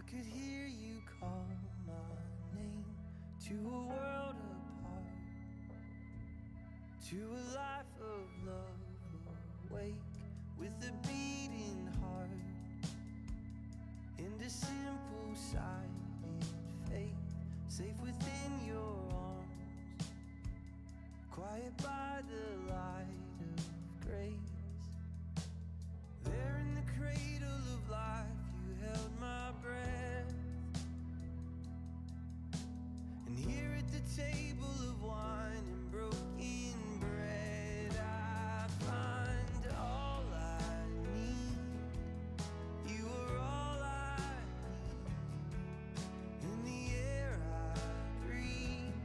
I could hear you call my name to a world apart, to a life of love, awake with a beating heart, and a simple sighted faith, safe within your arms, quiet by the light of grace. There in the cradle of life, you held my breath, and here at the table of wine and broken bread, I find all I need. You are all I need. In the air I breathe,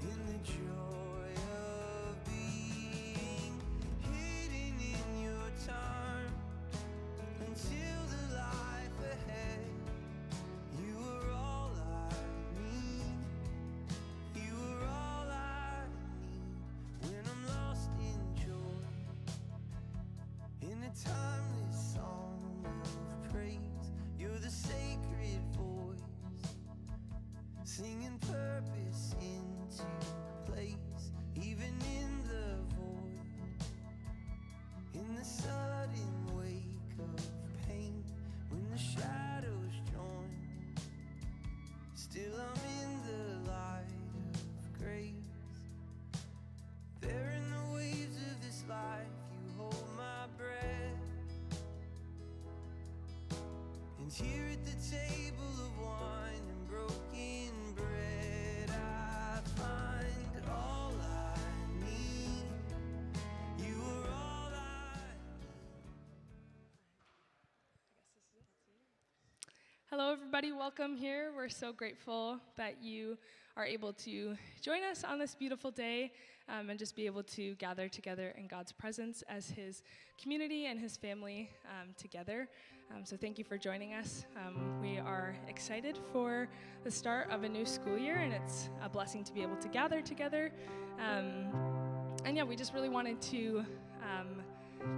in the joy of being hidden in your time, until the life ahead. You are all I need. You are all I need. When I'm lost in joy, in a timeless song of praise, you're the sacred voice, singing purpose into place, even in the void, in the sudden wake of pain, when the shadows join, still I'm in the light of grace. There in the waves of this life, you hold my breath, and here at the table of wine and broken bread, I find all I need. You are all I Hello, everybody. Welcome here. We're so grateful that you are able to join us on this beautiful day and just be able to gather together in God's presence as His community and His family together. So thank you for joining us. We are excited for the start of a new school year, and it's a blessing to be able to gather together. And yeah, we just really wanted to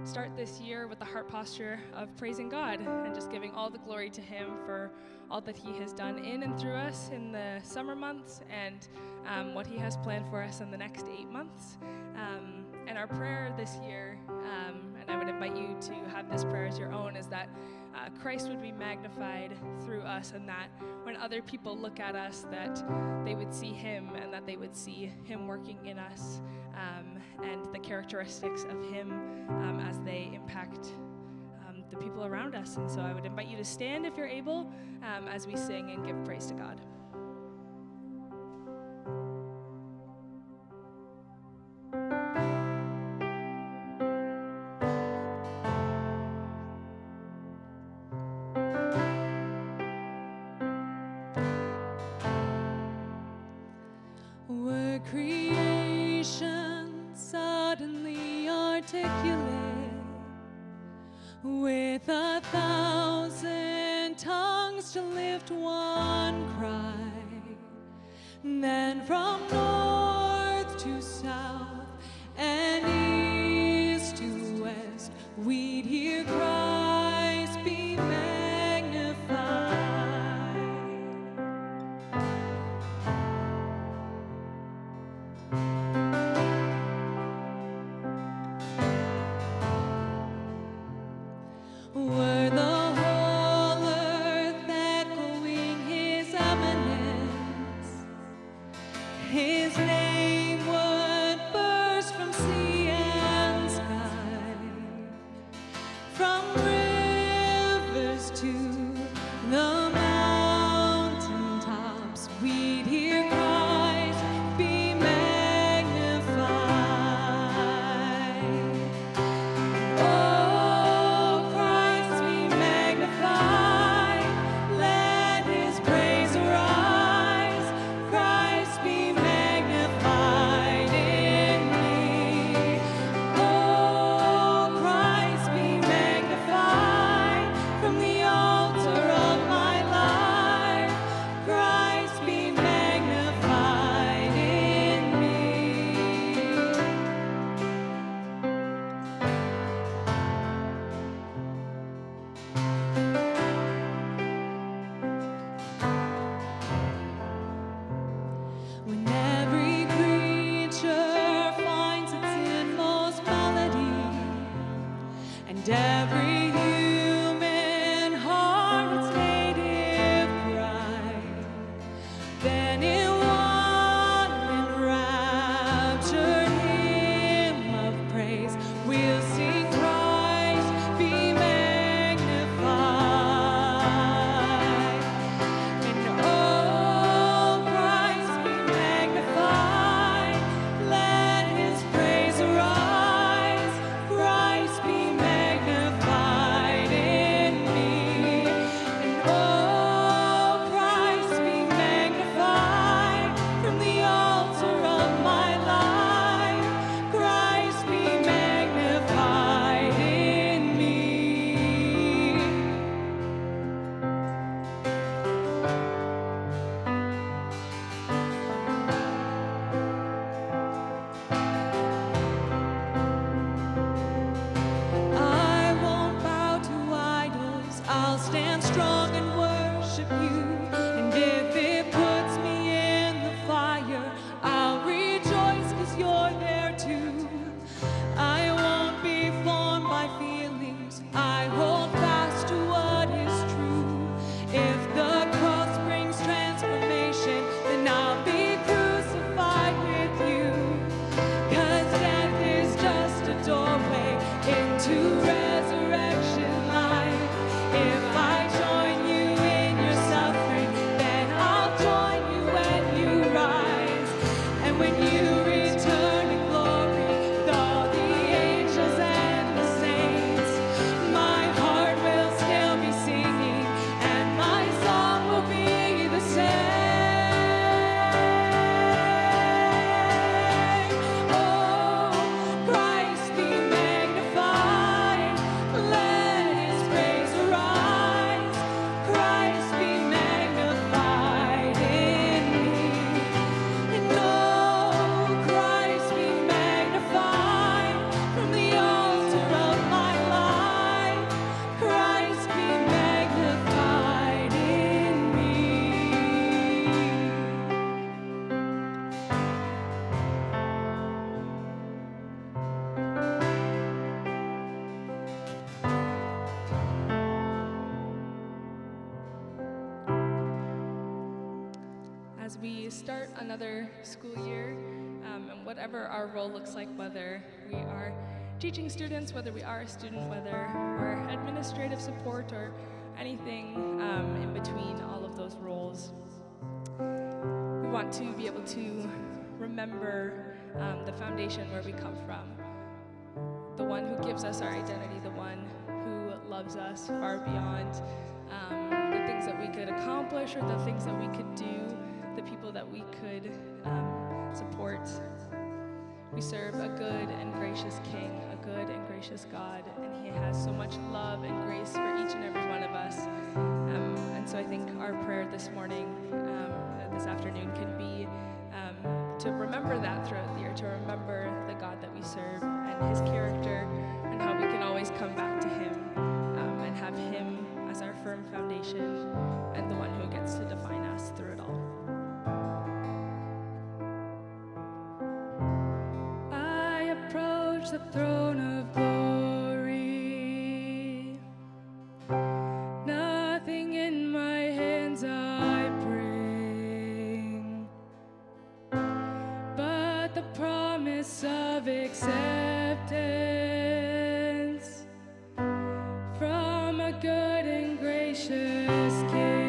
start this year with the heart posture of praising God and just giving all the glory to Him for all that He has done in and through us in the summer months, and what He has planned for us in the next 8 months. And our prayer this year, and I would invite you to have this prayer as your own, is that Christ would be magnified through us, and that when other people look at us, that they would see Him, and that they would see Him working in us, and the characteristics of Him as they impact the people around us. And so I would invite you to stand if you're able as we sing and give praise to God. Were creation suddenly articulate with 1,000 tongues to lift one cry, then from north to south and east to west we'd hear Christ be magnified. Were the whole earth echoing His eminence, His and every human heart its native pride. Then in one enraptured hymn of praise, we'll sing Christ be magnified. And oh, Christ be magnified. Let his praise arise. Christ be magnified in me. And oh, Christ be magnified from the altar of my life. Christ be magnified in me. I won't bow to idols. I'll stand strong and worship you. And if it puts me in the fire, I'll rejoice 'cause you're there too. I won't be formed by feelings. I hold fast to what is true. If the cross brings transformation, then I'll be crucified with you. 'Cause death is just a doorway into resurrection life. If I join you in your suffering, then I'll join you when you rise. And when you return in glory with all the angels and the saints, my heart will still be singing and my song will be the same. Oh, Christ be magnified. Let his praise arise. Christ be magnified in me. And oh, Christ be magnified from the altar of my life. Christ be magnified in me. As we start another school year, and whatever our role looks like, whether we are teaching students, whether we are a student, whether we're administrative support or anything in between all of those roles, we want to be able to remember the foundation where we come from, the one who gives us our identity, the one who loves us far beyond the things that we could accomplish or the things that we could do, the people that we could support. We serve a good and gracious King, a good and gracious God, and he has so much love and grace for each and every one of us. And so I think our prayer this morning, this afternoon, can be to remember that throughout the year, to remember the God that we serve and his character and how we can always come back to him and have him as our firm foundation and the one who gets to define us through it all. I approach the throne of glory. Nothing in my hands I bring, but the promise of acceptance from a good and gracious King.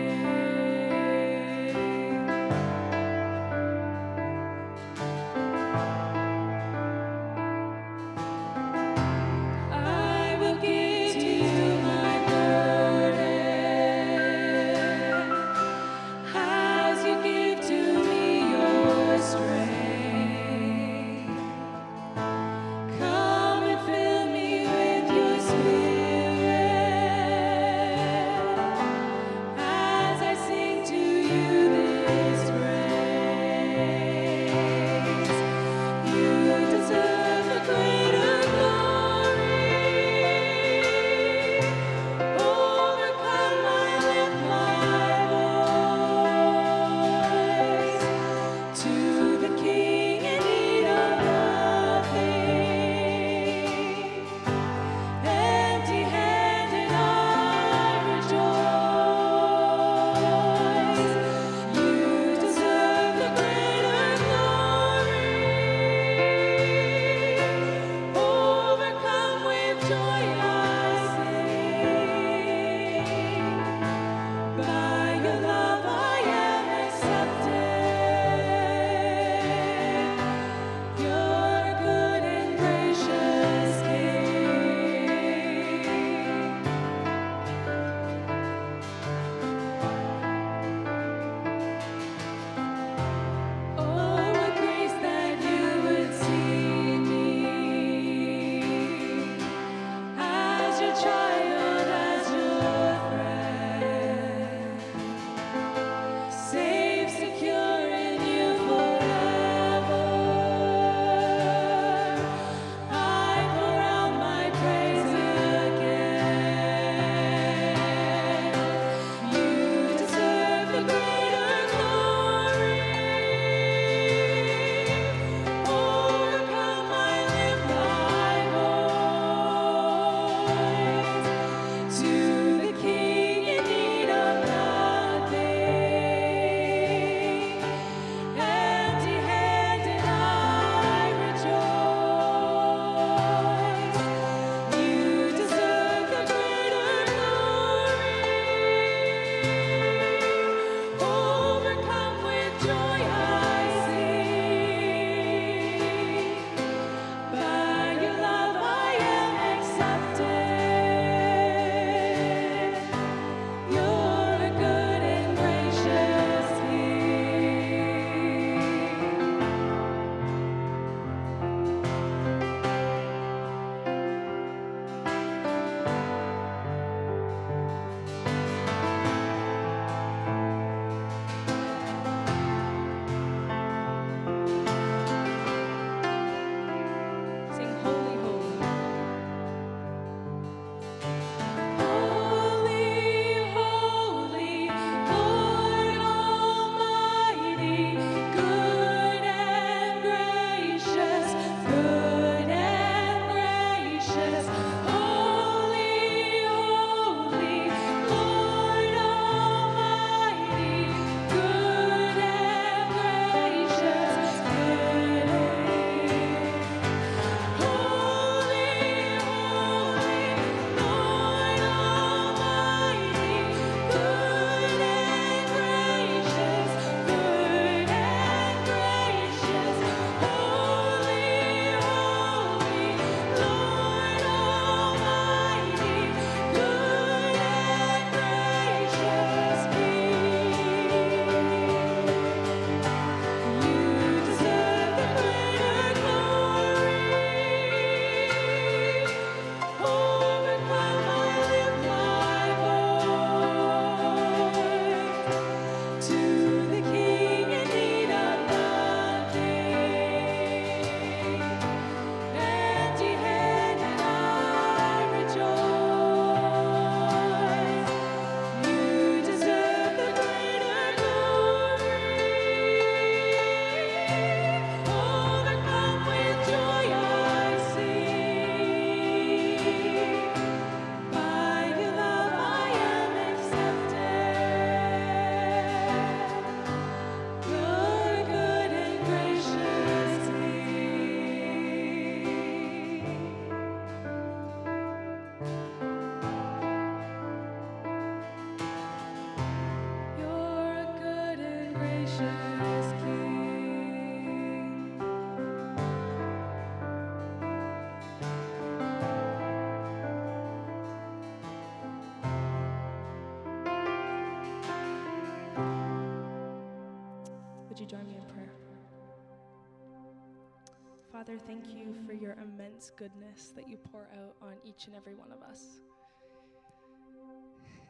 Father, thank you for your immense goodness that you pour out on each and every one of us.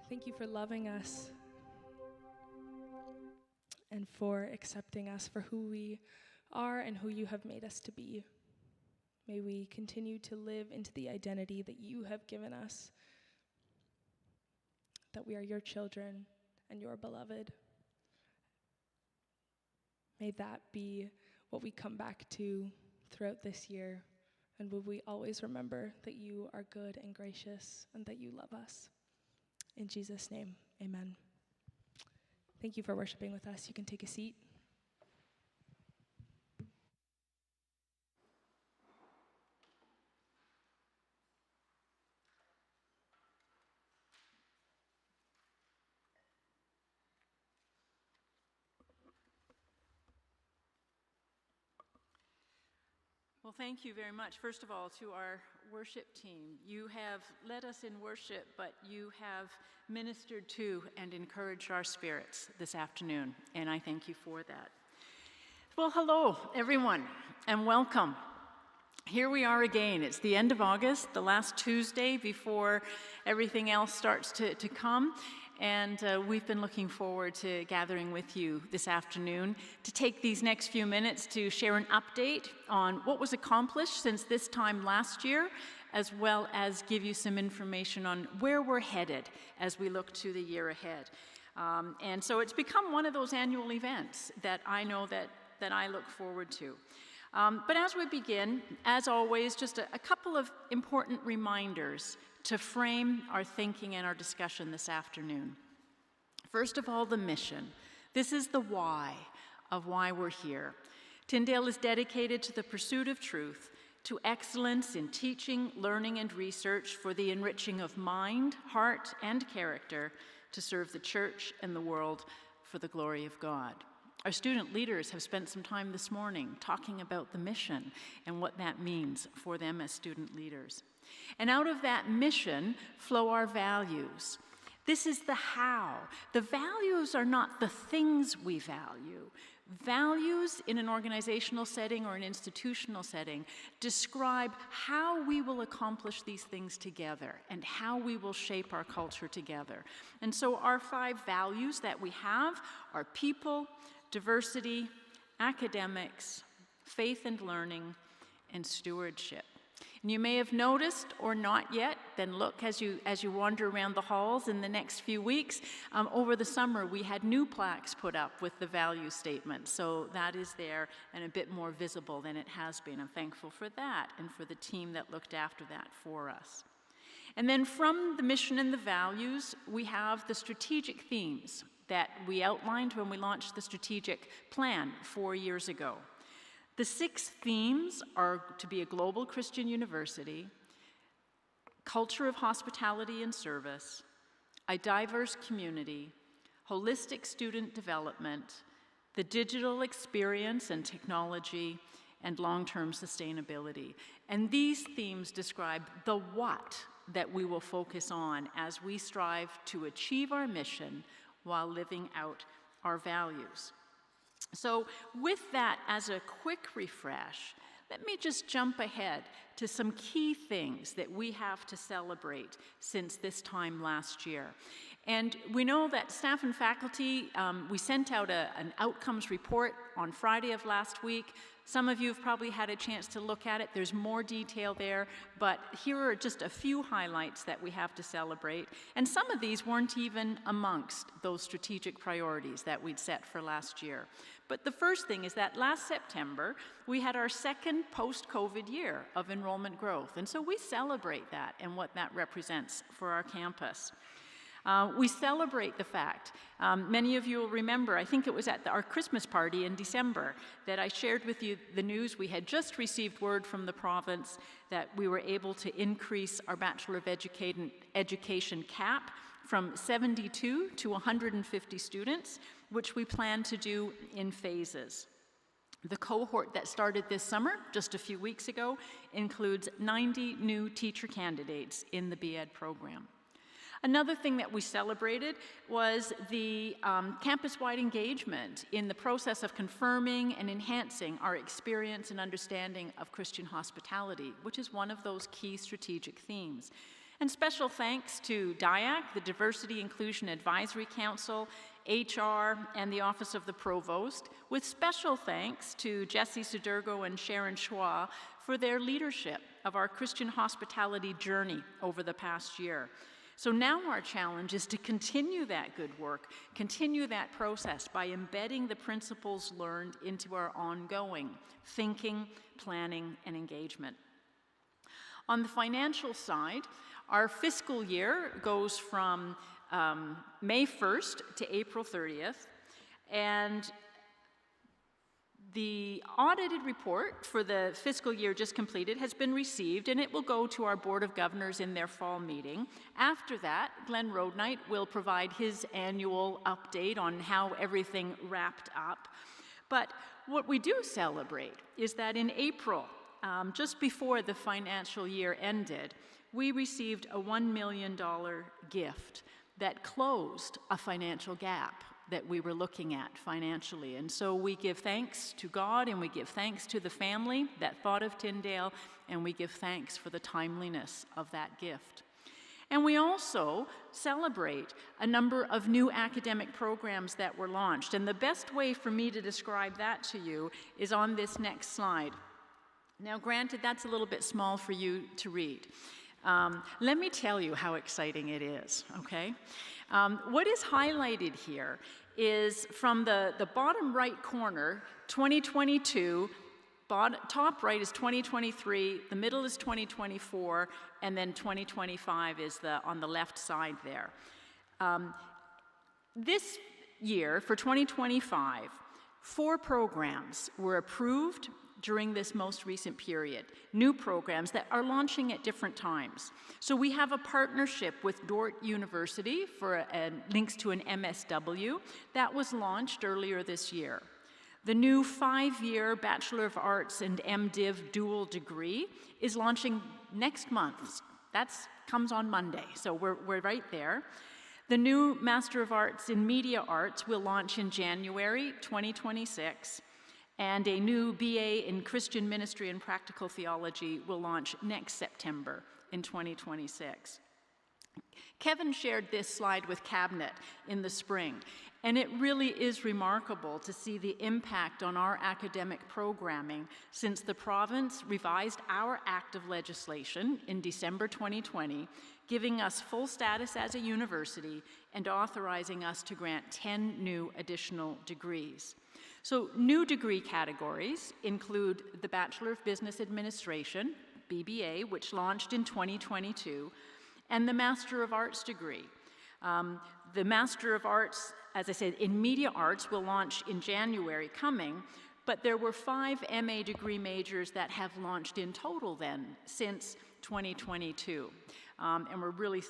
Thank you for loving us and for accepting us for who we are and who you have made us to be. May we continue to live into the identity that you have given us, that we are your children and your beloved. May that be what we come back to throughout this year, and will we always remember that you are good and gracious and that you love us. In Jesus' name, amen. Thank you for worshiping with us. You can take a seat. Well, thank you very much, first of all, to our worship team. You have led us in worship, but you have ministered to and encouraged our spirits this afternoon, and I thank you for that. Well, hello, everyone, and welcome. Here we are again. It's the end of August, the last Tuesday before everything else starts to come. And we've been looking forward to gathering with you this afternoon to take these next few minutes to share an update on what was accomplished since this time last year, as well as give you some information on where we're headed as we look to the year ahead. And so it's become one of those annual events that I know that I look forward to. But as we begin, as always, just a couple of important reminders to frame our thinking and our discussion this afternoon. First of all, the mission. This is the why of why we're here. Tyndale is dedicated to the pursuit of truth, to excellence in teaching, learning, and research for the enriching of mind, heart, and character to serve the church and the world for the glory of God. Our student leaders have spent some time this morning talking about the mission and what that means for them as student leaders. And out of that mission flow our values. This is the how. The values are not the things we value. Values in an organizational setting or an institutional setting describe how we will accomplish these things together and how we will shape our culture together. And so our 5 values that we have are people, diversity, academics, faith and learning, and stewardship. And you may have noticed, or not yet, then look as you wander around the halls in the next few weeks. Over the summer, we had new plaques put up with the value statement. So that is there and a bit more visible than it has been. I'm thankful for that and for the team that looked after that for us. And then from the mission and the values, we have the strategic themes that we outlined when we launched the strategic plan 4 years ago. The 6 themes are to be a global Christian university, culture of hospitality and service, a diverse community, holistic student development, the digital experience and technology, and long-term sustainability. And these themes describe the what that we will focus on as we strive to achieve our mission while living out our values. So with that as a quick refresh, let me just jump ahead to some key things that we have to celebrate since this time last year. And we know that staff and faculty, we sent out an outcomes report on Friday of last week. Some of you have probably had a chance to look at it. There's more detail there, but here are just a few highlights that we have to celebrate. And some of these weren't even amongst those strategic priorities that we'd set for last year. But the first thing is that last September, we had our second post-COVID year of enrollment growth. And so we celebrate that and what that represents for our campus. We celebrate the fact, many of you will remember, I think it was at our Christmas party in December, that I shared with you the news. We had just received word from the province that we were able to increase our Bachelor of Education cap from 72 to 150 students, which we plan to do in phases. The cohort that started this summer, just a few weeks ago, includes 90 new teacher candidates in the BEd program. Another thing that we celebrated was the campus-wide engagement in the process of confirming and enhancing our experience and understanding of Christian hospitality, which is one of those key strategic themes. And special thanks to DIAC, the Diversity Inclusion Advisory Council, HR, and the Office of the Provost, with special thanks to Jesse Sedergo and Sharon Schwa for their leadership of our Christian hospitality journey over the past year. So now our challenge is to continue that good work, continue that process by embedding the principles learned into our ongoing thinking, planning, and engagement. On the financial side, our fiscal year goes from May 1st to April 30th, and the audited report for the fiscal year just completed has been received, and it will go to our Board of Governors in their fall meeting. After that, Glenn Roadnight will provide his annual update on how everything wrapped up. But what we do celebrate is that in April, just before the financial year ended, we received a $1 million gift that closed a financial gap that we were looking at financially. And so we give thanks to God, and we give thanks to the family that thought of Tyndale, and we give thanks for the timeliness of that gift. And we also celebrate a number of new academic programs that were launched. And the best way for me to describe that to you is on this next slide. Now, granted, that's a little bit small for you to read. Let me tell you how exciting it is, okay? What is highlighted here is from the bottom right corner, 2022, top right is 2023, the middle is 2024, and then 2025 is on the left side there. This year, for 2025, 4 programs were approved during this most recent period, new programs that are launching at different times. So we have a partnership with Dordt University for links to an MSW that was launched earlier this year. The new 5-year Bachelor of Arts and MDiv dual degree is launching next month. That comes on Monday, so we're right there. The new Master of Arts in Media Arts will launch in January 2026. And a new BA in Christian Ministry and Practical Theology will launch next September in 2026. Kevin shared this slide with Cabinet in the spring, and it really is remarkable to see the impact on our academic programming since the province revised our act of legislation in December 2020, giving us full status as a university and authorizing us to grant 10 new additional degrees. So new degree categories include the Bachelor of Business Administration, BBA, which launched in 2022, and the Master of Arts degree. The Master of Arts, as I said, in Media Arts will launch in January coming, but there were 5 MA degree majors that have launched in total then since 2022. And we're really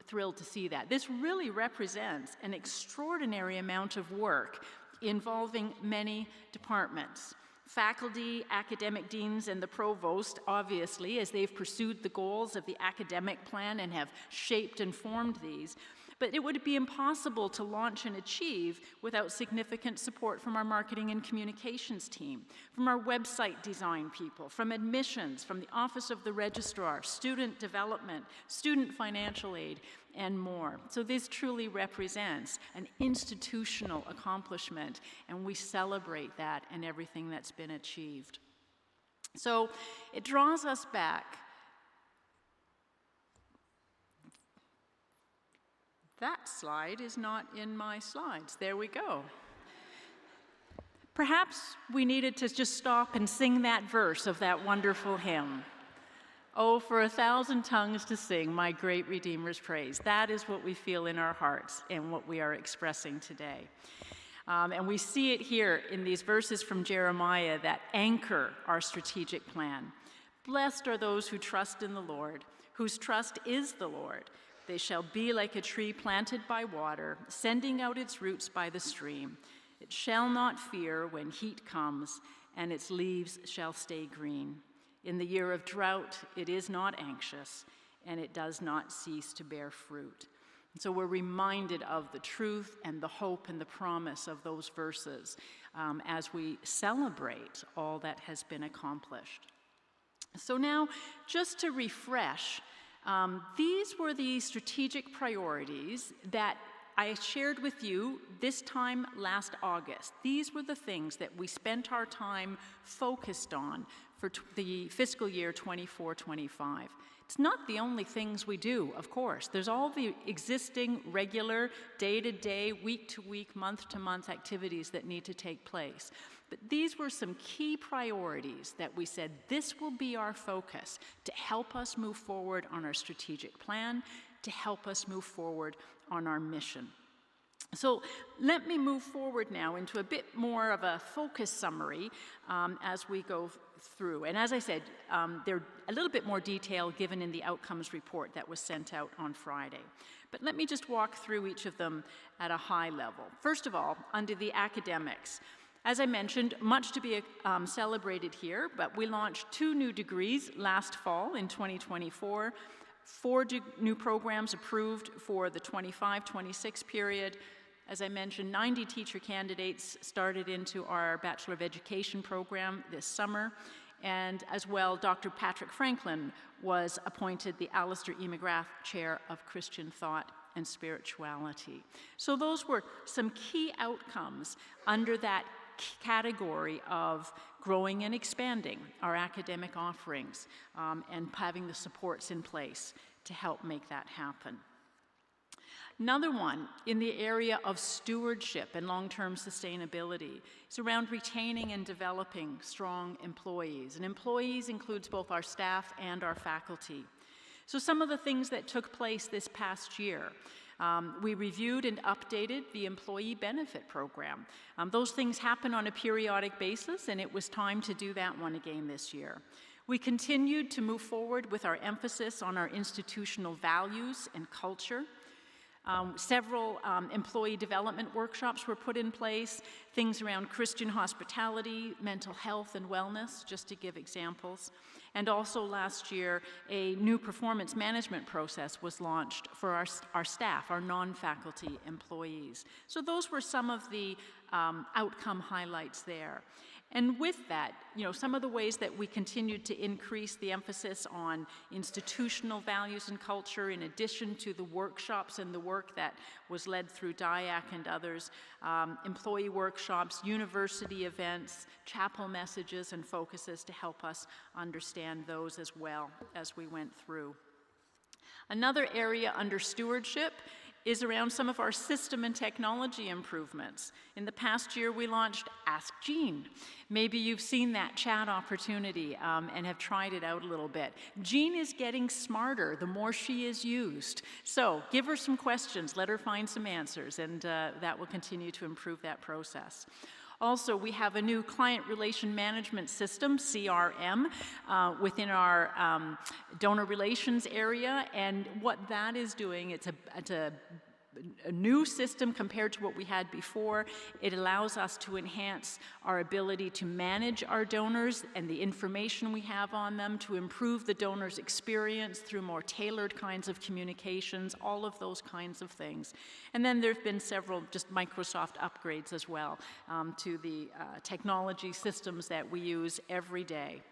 thrilled to see that. This really represents an extraordinary amount of work involving many departments. Faculty, academic deans, and the provost, obviously, as they've pursued the goals of the academic plan and have shaped and formed these. But it would be impossible to launch and achieve without significant support from our marketing and communications team, from our website design people, from admissions, from the Office of the Registrar, student development, student financial aid, and more. So this truly represents an institutional accomplishment, and we celebrate that and everything that's been achieved. So it draws us back. That slide is not in my slides. There we go. Perhaps we needed to just stop and sing that verse of that wonderful hymn. Oh, for 1,000 tongues to sing my great Redeemer's praise. That is what we feel in our hearts and what we are expressing today. And we see it here in these verses from Jeremiah that anchor our strategic plan. Blessed are those who trust in the Lord, whose trust is the Lord. They shall be like a tree planted by water, sending out its roots by the stream. It shall not fear when heat comes, and its leaves shall stay green. In the year of drought, it is not anxious, and it does not cease to bear fruit. So we're reminded of the truth and the hope and the promise of those verses as we celebrate all that has been accomplished. So now, just to refresh, these were the strategic priorities that I shared with you this time last August. These were the things that we spent our time focused on for the fiscal year 24-25. It's not the only things we do, of course. There's all the existing regular day-to-day, week-to-week, month-to-month activities that need to take place. But these were some key priorities that we said this will be our focus to help us move forward on our strategic plan, to help us move forward on our mission. So let me move forward now into a bit more of a focus summary as we go through. And as I said, there's a little bit more detail given in the outcomes report that was sent out on Friday. But let me just walk through each of them at a high level. First of all, under the academics. As I mentioned, much to be celebrated here, but we launched 2 new degrees last fall in 2024, 4 new programs approved for the 25-26 period. As I mentioned, 90 teacher candidates started into our Bachelor of Education program this summer, and as well, Dr. Patrick Franklin was appointed the Alistair E. McGrath Chair of Christian Thought and Spirituality. So those were some key outcomes under that category of growing and expanding our academic offerings and having the supports in place to help make that happen. Another one in the area of stewardship and long-term sustainability is around retaining and developing strong employees. And employees includes both our staff and our faculty. So some of the things that took place this past year. We reviewed and updated the employee benefit program. Those things happen on a periodic basis, and it was time to do that one again this year. We continued to move forward with our emphasis on our institutional values and culture. Several employee development workshops were put in place, things around Christian hospitality, mental health and wellness, just to give examples. And also last year, a new performance management process was launched for our staff, our non-faculty employees. So those were some of the outcome highlights there. And with that, some of the ways that we continued to increase the emphasis on institutional values and culture, in addition to the workshops and the work that was led through DIAC and others, employee workshops, university events, chapel messages and focuses to help us understand those as well as we went through. Another area under stewardship is around some of our system and technology improvements. In the past year, we launched Ask Jean. Maybe you've seen that chat opportunity and have tried it out a little bit. Jean is getting smarter the more she is used. So give her some questions, let her find some answers, and that will continue to improve that process. Also, we have a new client relation management system, CRM, within our donor relations area, and what that is doing, it's a new system compared to what we had before. It allows us to enhance our ability to manage our donors and the information we have on them, to improve the donor's experience through more tailored kinds of communications, all of those kinds of things. And then there have been several just Microsoft upgrades as well to the technology systems that we use every day.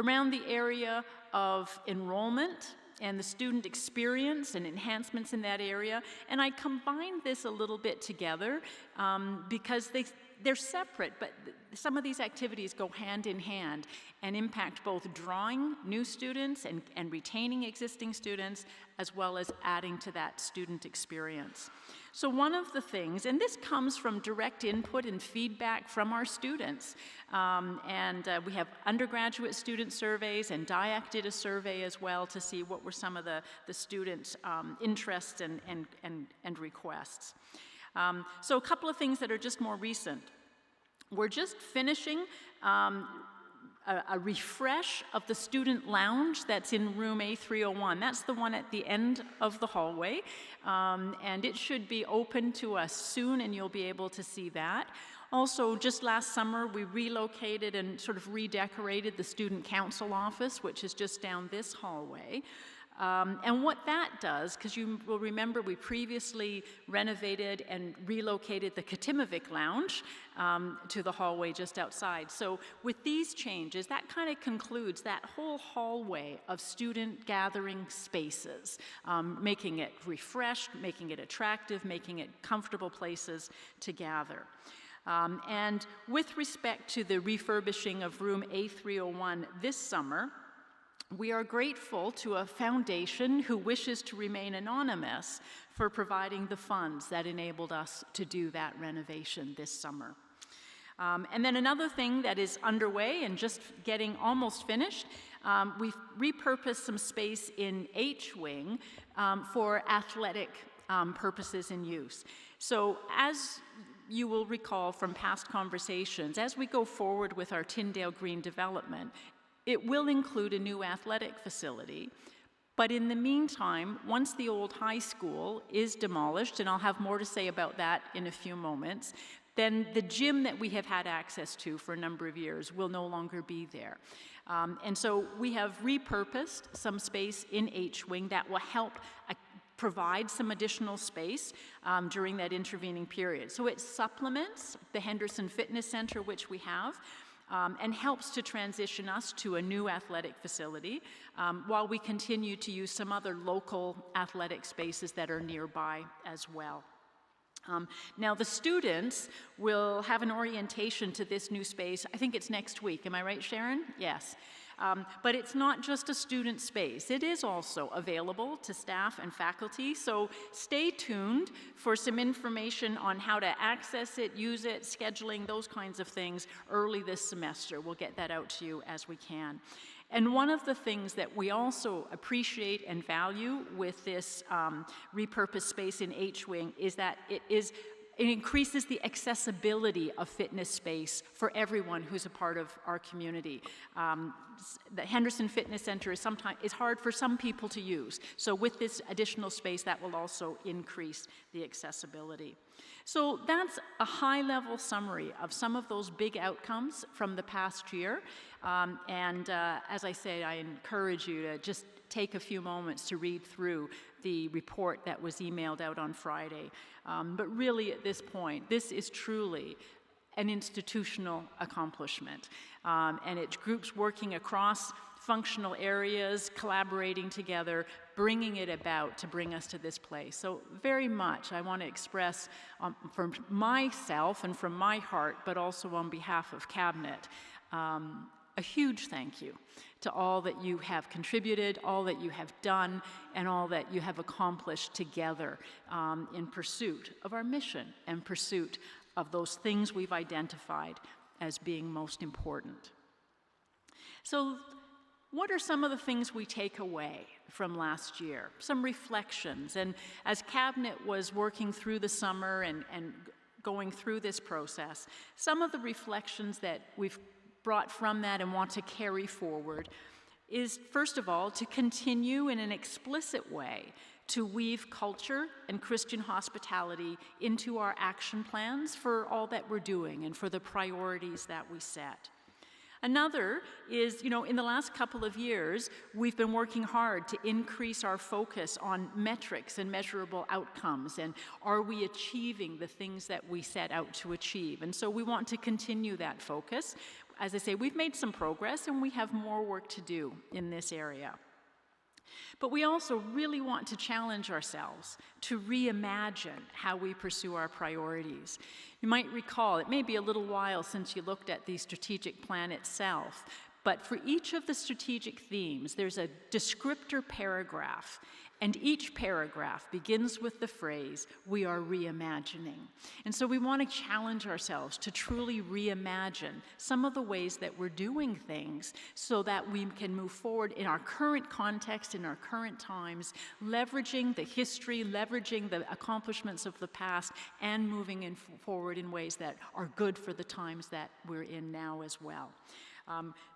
Around the area of enrollment and the student experience and enhancements in that area. And I combined this a little bit together because they're separate, but some of these activities go hand in hand and impact both drawing new students and retaining existing students, as well as adding to that student experience. So one of the things, and this comes from direct input and feedback from our students, we have undergraduate student surveys, and DIAC did a survey as well to see what were some of the students' interests and requests. So a couple of things that are just more recent. We're just finishing a refresh of the student lounge that's in room A301. That's the one at the end of the hallway, and it should be open to us soon, and you'll be able to see that. Also, just last summer, we relocated and sort of redecorated the student council office, which is just down this hallway. And what that does, because you will remember we previously renovated and relocated the Katimovic Lounge to the hallway just outside. So with these changes, that kind of concludes that whole hallway of student gathering spaces, making it refreshed, making it attractive, making it comfortable places to gather. And with respect to the refurbishing of room A301 this summer, we are grateful to a foundation who wishes to remain anonymous for providing the funds that enabled us to do that renovation this summer. And then another thing that is underway and just getting almost finished, we've repurposed some space in H-Wing for athletic purposes and use. So as you will recall from past conversations, as we go forward with our Tyndale Green development, it will include a new athletic facility, but in the meantime, once the old high school is demolished, and I'll have more to say about that in a few moments, then the gym that we have had access to for a number of years will no longer be there. And so we have repurposed some space in H-Wing that will help provide some additional space during that intervening period. So it supplements the Henderson Fitness Center, which we have, and helps to transition us to a new athletic facility while we continue to use some other local athletic spaces that are nearby as well. Now the students will have an orientation to this new space. I think it's next week. Am I right, Sharon? Yes. But it's not just a student space. It is also available to staff and faculty, so stay tuned for some information on how to access it, use it, scheduling, those kinds of things early this semester. We'll get that out to you as we can. And one of the things that we also appreciate and value with this repurposed space in H-Wing is that it increases the accessibility of fitness space for everyone who's a part of our community. The Henderson Fitness Center is hard for some people to use. So with this additional space, that will also increase the accessibility. So that's a high-level summary of some of those big outcomes from the past year. As I say, I encourage you to just take a few moments to read through the report that was emailed out on Friday. But really at this point, this is truly an institutional accomplishment. And it's groups working across functional areas, collaborating together, bringing it about to bring us to this place. So very much I want to express from myself and from my heart, but also on behalf of Cabinet, a huge thank you to all that you have contributed, all that you have done, and all that you have accomplished together in pursuit of our mission and pursuit of those things we've identified as being most important. So what are some of the things we take away from last year? Some reflections. And as Cabinet was working through the summer and going through this process, some of the reflections that we've brought from that and want to carry forward is, first of all, to continue in an explicit way to weave culture and Christian hospitality into our action plans for all that we're doing and for the priorities that we set. Another is, in the last couple of years, we've been working hard to increase our focus on metrics and measurable outcomes, and are we achieving the things that we set out to achieve? And so we want to continue that focus. As I say, we've made some progress and we have more work to do in this area. But we also really want to challenge ourselves to reimagine how we pursue our priorities. You might recall, it may be a little while since you looked at the strategic plan itself, but for each of the strategic themes, there's a descriptor paragraph, and each paragraph begins with the phrase, "We are reimagining." And so we want to challenge ourselves to truly reimagine some of the ways that we're doing things so that we can move forward in our current context, in our current times, leveraging the history, leveraging the accomplishments of the past, and moving forward in ways that are good for the times that we're in now as well.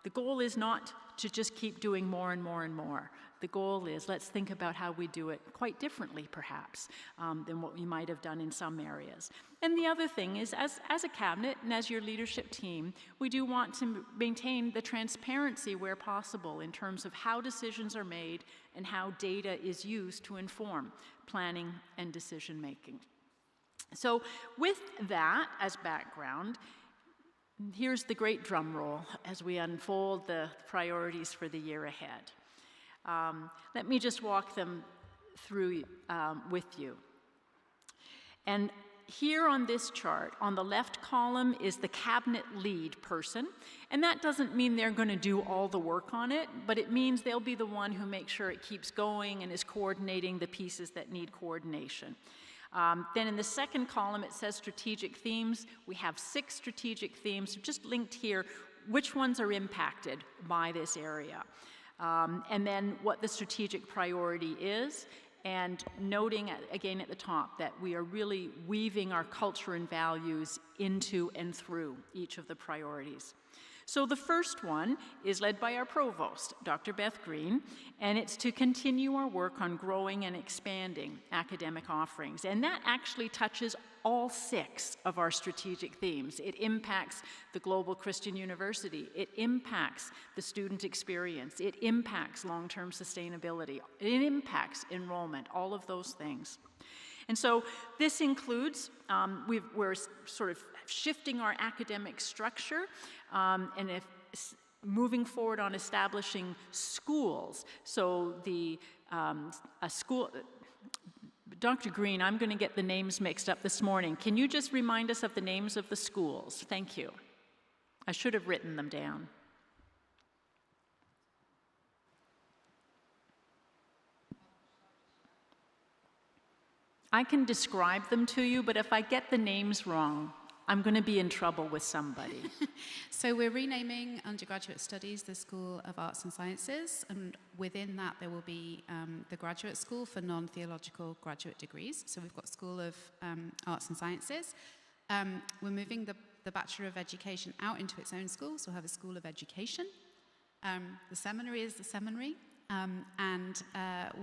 The goal is not to just keep doing more and more and more. The goal is, let's think about how we do it quite differently, perhaps, than what we might have done in some areas. And the other thing is, as a cabinet and as your leadership team, we do want to maintain the transparency where possible in terms of how decisions are made and how data is used to inform planning and decision making. So with that as background, here's the great drum roll as we unfold the priorities for the year ahead. Let me just walk them through with you. And here on this chart, on the left column is the cabinet lead person, and that doesn't mean they're going to do all the work on it, but it means they'll be the one who makes sure it keeps going and is coordinating the pieces that need coordination. Then in the second column, it says strategic themes. We have 6 strategic themes, just linked here, which ones are impacted by this area. And then what the strategic priority is, and noting again at the top that we are really weaving our culture and values into and through each of the priorities. So the first one is led by our provost, Dr. Beth Green, and it's to continue our work on growing and expanding academic offerings. And that actually touches all 6 of our strategic themes. It impacts the Global Christian University. It impacts the student experience. It impacts long-term sustainability. It impacts enrollment, all of those things. And so this includes, we're sort of shifting our academic structure and moving forward on establishing schools. So Dr. Green, I'm going to get the names mixed up this morning. Can you just remind us of the names of the schools? Thank you. I should have written them down. I can describe them to you, but if I get the names wrong, I'm going to be in trouble with somebody. So we're renaming undergraduate studies the School of Arts and Sciences, and within that there will be the graduate school for non-theological graduate degrees. So we've got School of Arts and Sciences. We're moving the Bachelor of Education out into its own school, so we'll have a School of Education. The seminary is the seminary. And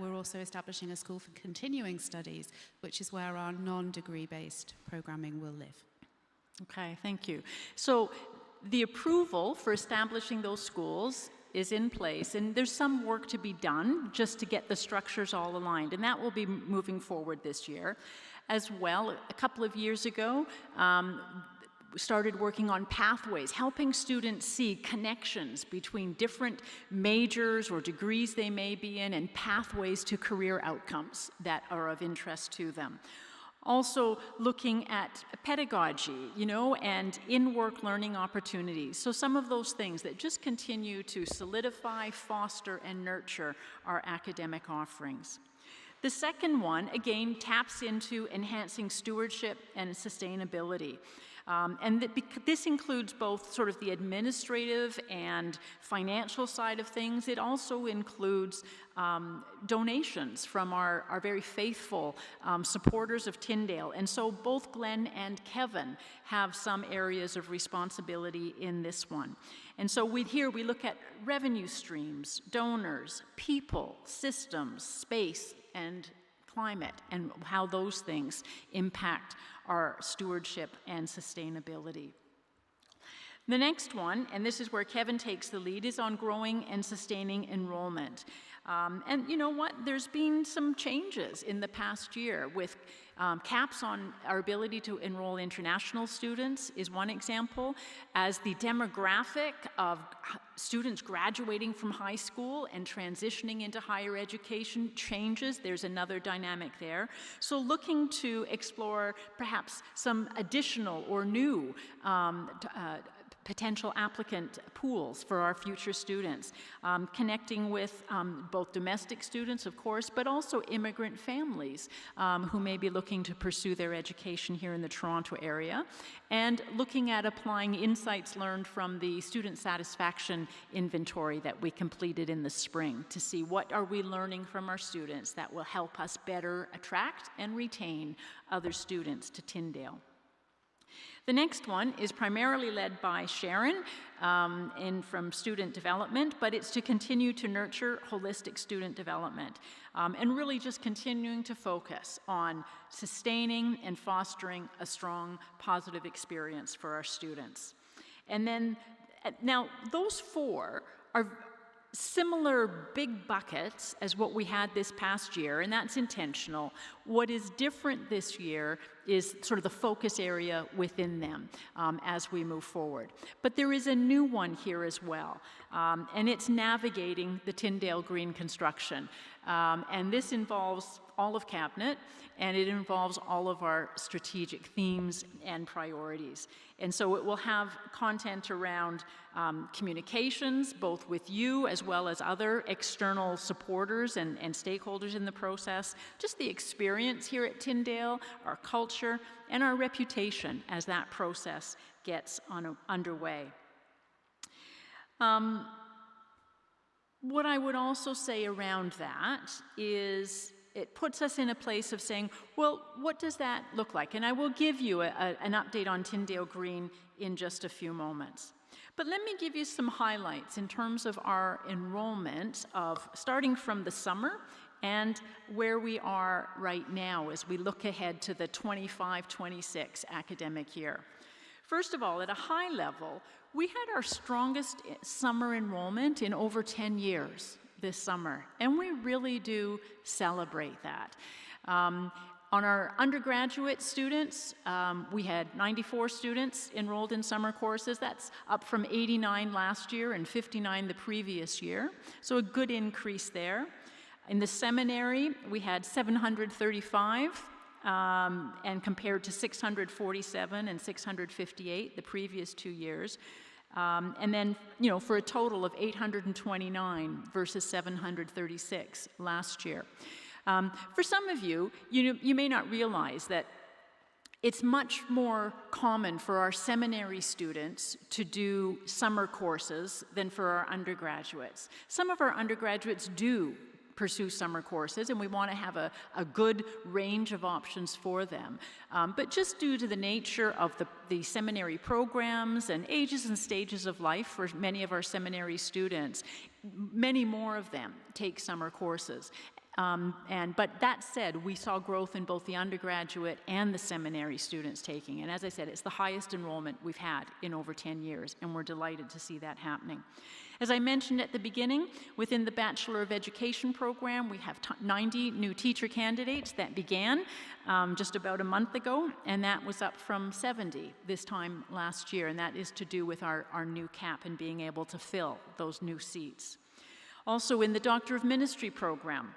we're also establishing a school for continuing studies, which is where our non-degree-based programming will live. Okay, thank you. So the approval for establishing those schools is in place, and there's some work to be done just to get the structures all aligned, and that will be moving forward this year. As well, a couple of years ago, started working on pathways, helping students see connections between different majors or degrees they may be in and pathways to career outcomes that are of interest to them. Also looking at pedagogy, and in-work learning opportunities. So some of those things that just continue to solidify, foster, and nurture our academic offerings. The second one, again, taps into enhancing stewardship and sustainability. This includes both sort of the administrative and financial side of things. It also includes donations from our very faithful supporters of Tyndale. And so both Glenn and Kevin have some areas of responsibility in this one. And so here we look at revenue streams, donors, people, systems, space, and climate, and how those things impact our stewardship and sustainability. The next one, and this is where Kevin takes the lead, is on growing and sustaining enrollment. And you know what? There's been some changes in the past year with caps on our ability to enroll international students is one example. As the demographic of students graduating from high school and transitioning into higher education changes, there's another dynamic there. So looking to explore perhaps some additional or new potential applicant pools for our future students, connecting with both domestic students, of course, but also immigrant families who may be looking to pursue their education here in the Toronto area, and looking at applying insights learned from the student satisfaction inventory that we completed in the spring to see what are we learning from our students that will help us better attract and retain other students to Tyndale. The next one is primarily led by Sharon from student development, but it's to continue to nurture holistic student development and really just continuing to focus on sustaining and fostering a strong, positive experience for our students. And then, now those four are similar big buckets as what we had this past year, and that's intentional. What is different this year is sort of the focus area within them as we move forward. But there is a new one here as well, and it's navigating the Tyndale Green construction. And this involves all of Cabinet, and it involves all of our strategic themes and priorities. And so it will have content around communications, both with you as well as other external supporters and stakeholders in the process, just the experience here at Tyndale, our culture, and our reputation as that process gets underway. What I would also say around that is it puts us in a place of saying, well, what does that look like? And I will give you an update on Tyndale Green in just a few moments. But let me give you some highlights in terms of our enrollment of starting from the summer and where we are right now as we look ahead to the 25-26 academic year. First of all, at a high level, we had our strongest summer enrollment in over 10 years this summer, and we really do celebrate that. On our undergraduate students, we had 94 students enrolled in summer courses. That's up from 89 last year and 59 the previous year, so a good increase there. In the seminary, we had 735, and compared to 647 and 658 the previous 2 years. And then, for a total of 829 versus 736 last year. For some of you, you may not realize that it's much more common for our seminary students to do summer courses than for our undergraduates. Some of our undergraduates do pursue summer courses, and we want to have a good range of options for them. But just due to the nature of the seminary programs and ages and stages of life for many of our seminary students, many more of them take summer courses. But that said, we saw growth in both the undergraduate and the seminary students taking. And as I said, it's the highest enrollment we've had in over 10 years, and we're delighted to see that happening. As I mentioned at the beginning, within the Bachelor of Education program, we have 90 new teacher candidates that began just about a month ago, and that was up from 70 this time last year, and that is to do with our new cap and being able to fill those new seats. Also in the Doctor of Ministry program,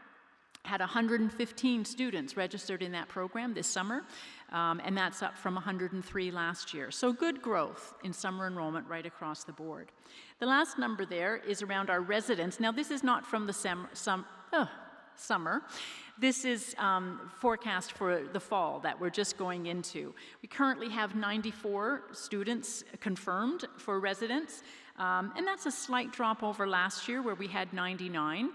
had 115 students registered in that program this summer, and that's up from 103 last year. So good growth in summer enrollment right across the board. The last number there is around our residents. Now this is not from the summer. This is forecast for the fall that we're just going into. We currently have 94 students confirmed for residents, and that's a slight drop over last year where we had 99.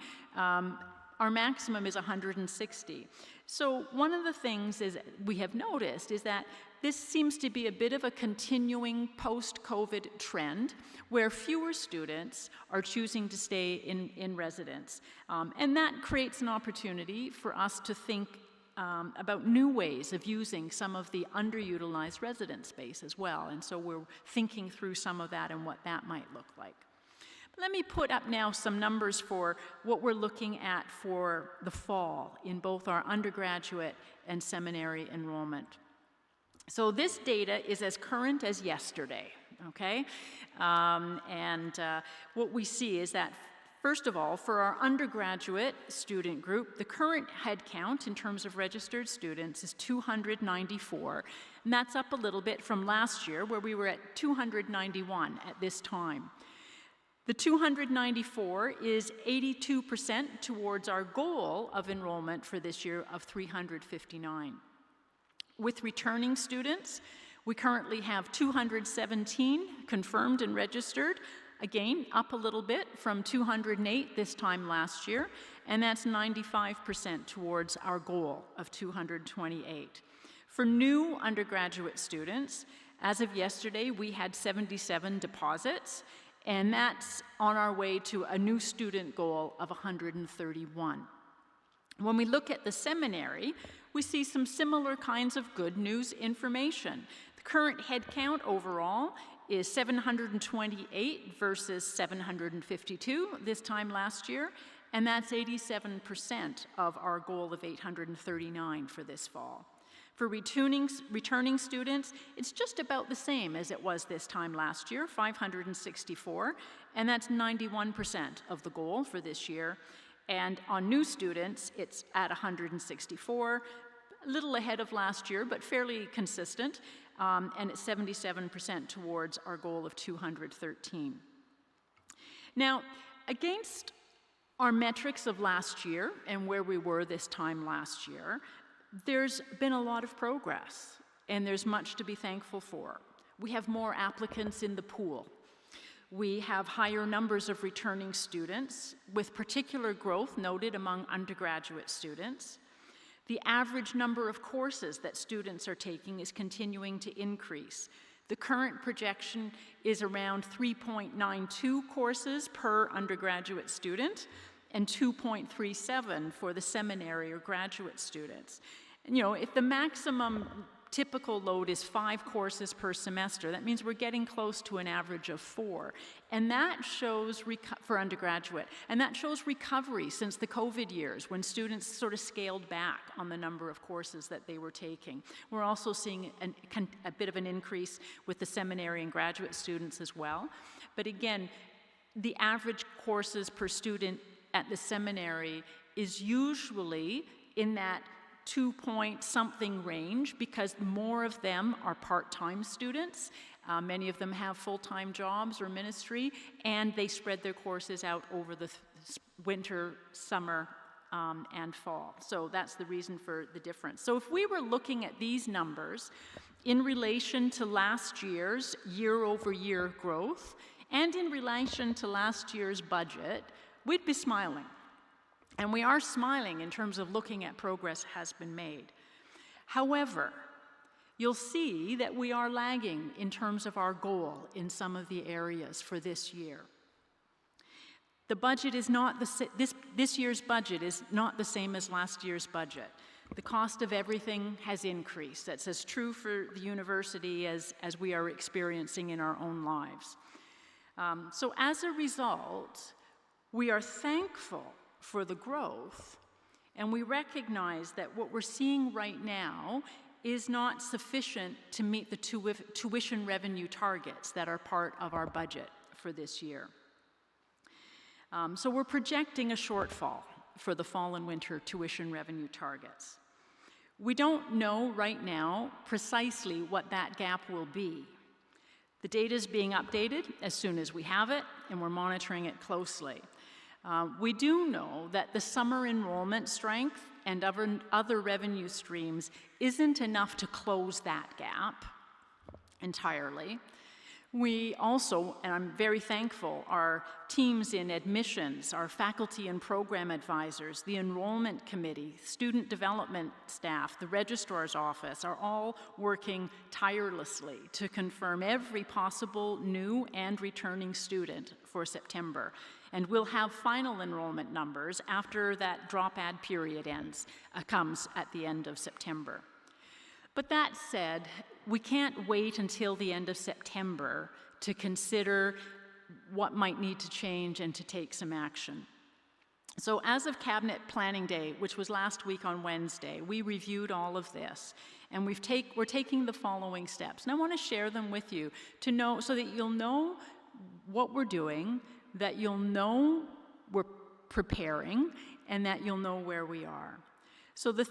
Our maximum is 160. So one of the things we have noticed is that this seems to be a bit of a continuing post-COVID trend where fewer students are choosing to stay in residence. And that creates an opportunity for us to think about new ways of using some of the underutilized residence space as well. And so we're thinking through some of that and what that might look like. Let me put up now some numbers for what we're looking at for the fall in both our undergraduate and seminary enrollment. So this data is as current as yesterday, okay? What we see is that, first of all, for our undergraduate student group, the current head count in terms of registered students is 294, and that's up a little bit from last year where we were at 291 at this time. The 294 is 82% towards our goal of enrollment for this year of 359. With returning students, we currently have 217 confirmed and registered, again, up a little bit from 208 this time last year, and that's 95% towards our goal of 228. For new undergraduate students, As of yesterday, we had 77 deposits, and that's on our way to a new student goal of 131. When we look at the seminary, we see some similar kinds of good news information. The current headcount overall is 728 versus 752 this time last year, and that's 87% of our goal of 839 for this fall. For returning students, it's just about the same as it was this time last year, 564, and that's 91% of the goal for this year. And on new students, it's at 164, a little ahead of last year, but fairly consistent, and it's 77% towards our goal of 213. Now, against our metrics of last year and where we were this time last year, there's been a lot of progress, and there's much to be thankful for. We have more applicants in the pool. We have higher numbers of returning students, with particular growth noted among undergraduate students. The average number of courses that students are taking is continuing to increase. The current projection is around 3.92 courses per undergraduate student, and 2.37 for the seminary or graduate students. And, if the maximum typical load is 5 courses per semester, that means we're getting close to an average of 4. And that shows, for undergraduate, and that shows recovery since the COVID years when students sort of scaled back on the number of courses that they were taking. We're also seeing a bit of an increase with the seminary and graduate students as well. But again, the average courses per student at the seminary is usually in that 2-point-something range because more of them are part-time students. Many of them have full-time jobs or ministry, and they spread their courses out over the winter, summer, and fall. So that's the reason for the difference. So if we were looking at these numbers in relation to last year's year-over-year growth and in relation to last year's budget, we'd be smiling. And we are smiling in terms of looking at progress has been made. However, you'll see that we are lagging in terms of our goal in some of the areas for this year. The budget is not this year's budget is not the same as last year's budget. The cost of everything has increased. That's as true for the university as we are experiencing in our own lives. So as a result, we are thankful for the growth, and we recognize that what we're seeing right now is not sufficient to meet the tuition revenue targets that are part of our budget for this year. So we're projecting a shortfall for the fall and winter tuition revenue targets. We don't know right now precisely what that gap will be. The data is being updated as soon as we have it, and we're monitoring it closely. We do know that the summer enrollment strength and other revenue streams isn't enough to close that gap entirely. We also, and I'm very thankful, our teams in admissions, our faculty and program advisors, the enrollment committee, student development staff, the registrar's office are all working tirelessly to confirm every possible new and returning student for September. And we'll have final enrollment numbers after that drop-add period comes at the end of September. But that said, we can't wait until the end of September to consider what might need to change and to take some action. So as of Cabinet Planning Day, which was last week on Wednesday, we reviewed all of this, and we're taking the following steps. And I want to share them with you to know, so that you'll know what we're doing, that you'll know we're preparing, and that you'll know where we are. So the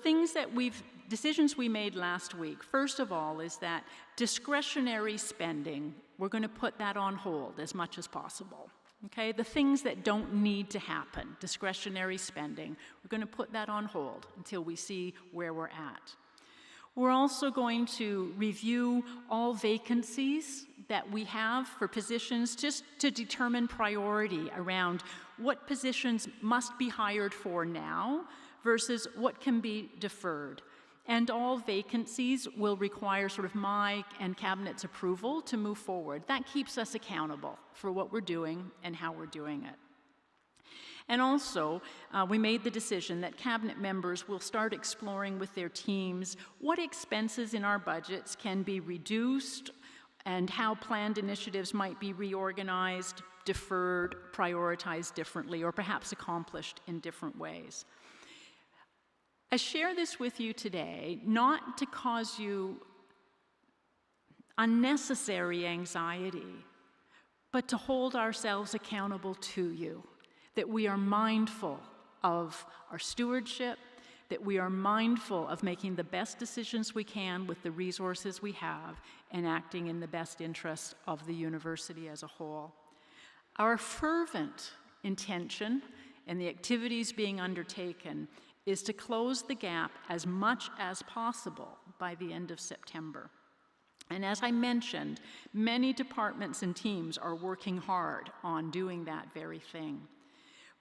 decisions we made last week, first of all, is that discretionary spending, we're going to put that on hold as much as possible. Okay, the things that don't need to happen, discretionary spending, we're going to put that on hold until we see where we're at. We're also going to review all vacancies that we have for positions just to determine priority around what positions must be hired for now versus what can be deferred. and all vacancies will require sort of my and Cabinet's approval to move forward. That keeps us accountable for what we're doing and how we're doing it. And also, we made the decision that Cabinet members will start exploring with their teams what expenses in our budgets can be reduced and how planned initiatives might be reorganized, deferred, prioritized differently, or perhaps accomplished in different ways. I share this with you today not to cause you unnecessary anxiety, but to hold ourselves accountable to you, that we are mindful of our stewardship, that we are mindful of making the best decisions we can with the resources we have and acting in the best interests of the university as a whole. Our fervent intention and the activities being undertaken is to close the gap as much as possible by the end of September. And as I mentioned, many departments and teams are working hard on doing that very thing.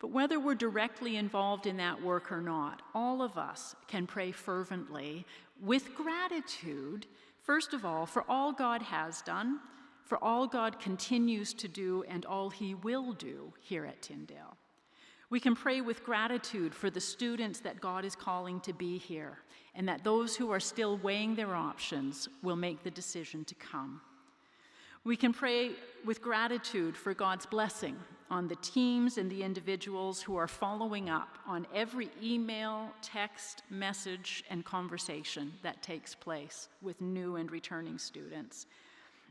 But whether we're directly involved in that work or not, all of us can pray fervently with gratitude, first of all, for all God has done, for all God continues to do, and all He will do here at Tyndale. We can pray with gratitude for the students that God is calling to be here, and that those who are still weighing their options will make the decision to come. We can pray with gratitude for God's blessing on the teams and the individuals who are following up on every email, text, message, and conversation that takes place with new and returning students.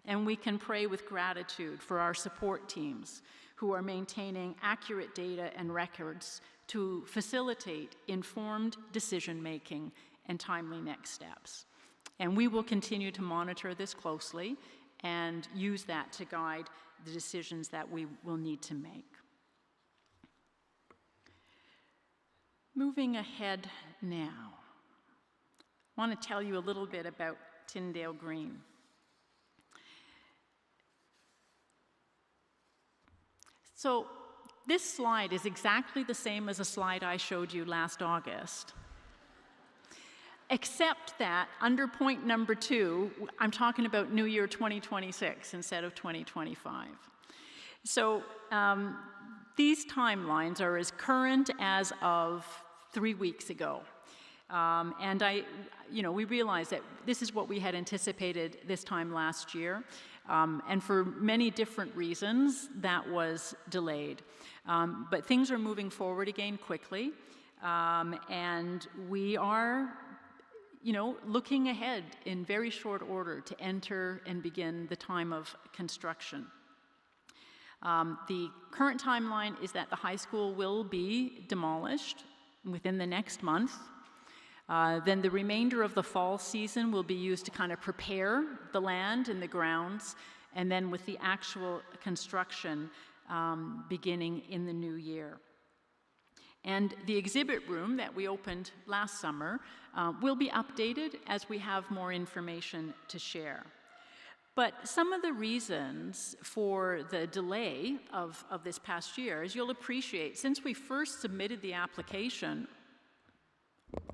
And we can pray with gratitude for our support teams who are maintaining accurate data and records to facilitate informed decision-making and timely next steps. And we will continue to monitor this closely and use that to guide the decisions that we will need to make. Moving ahead now, I want to tell you a little bit about Tyndale Green. So this slide is exactly the same as a slide I showed you last August, except that under point number 2, I'm talking about New Year 2026 instead of 2025. So these timelines are as current as of 3 weeks ago. And we realized that this is what we had anticipated this time last year. And for many different reasons, that was delayed. But things are moving forward again quickly. And we are, looking ahead in very short order to enter and begin the time of construction. The current timeline is that the high school will be demolished within the next month. Then the remainder of the fall season will be used to kind of prepare the land and the grounds, and then with the actual construction beginning in the new year. And the exhibit room that we opened last summer will be updated as we have more information to share. But some of the reasons for the delay of this past year, as you'll appreciate, since we first submitted the application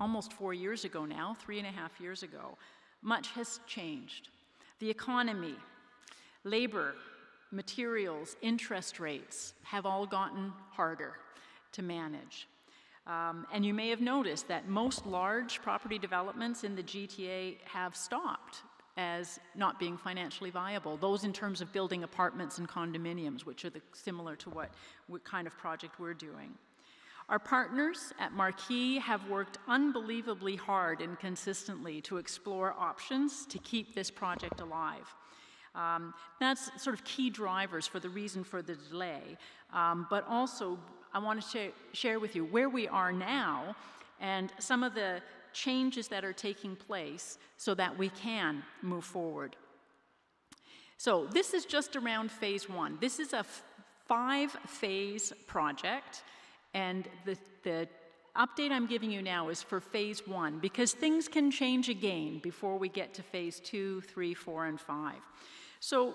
almost 4 years ago now, 3.5 years ago, much has changed. The economy, labor, materials, interest rates have all gotten harder to manage. And you may have noticed that most large property developments in the GTA have stopped as not being financially viable. Those in terms of building apartments and condominiums, which are similar to what kind of project we're doing. Our partners at Marquee have worked unbelievably hard and consistently to explore options to keep this project alive. That's sort of key drivers for the reason for the delay. But also, I want to share with you where we are now and some of the changes that are taking place so that we can move forward. So this is just around phase 1. This is a 5-phase project. And the update I'm giving you now is for phase 1, because things can change again before we get to phase 2, 3, 4, and 5. So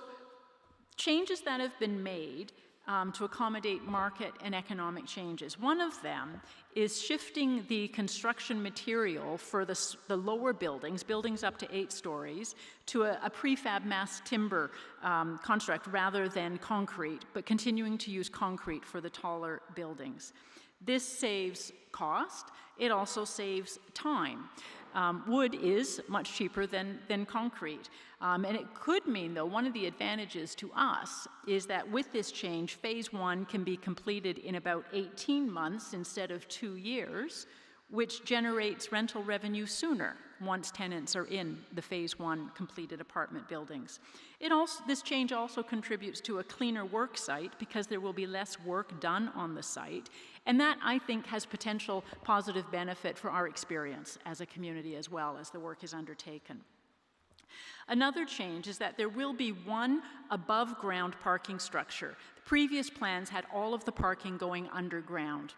changes that have been made to accommodate market and economic changes. One of them is shifting the construction material for the lower buildings up to 8 stories, to a prefab mass timber construct rather than concrete, but continuing to use concrete for the taller buildings. This saves cost. It also saves time. Wood is much cheaper than concrete. And it could mean, though, one of the advantages to us is that with this change, phase 1 can be completed in about 18 months instead of 2 years, which generates rental revenue sooner once tenants are in the phase 1 completed apartment buildings. This change also contributes to a cleaner work site because there will be less work done on the site. And that, I think, has potential positive benefit for our experience as a community as well as the work is undertaken. Another change is that there will be one above-ground parking structure. The previous plans had all of the parking going underground.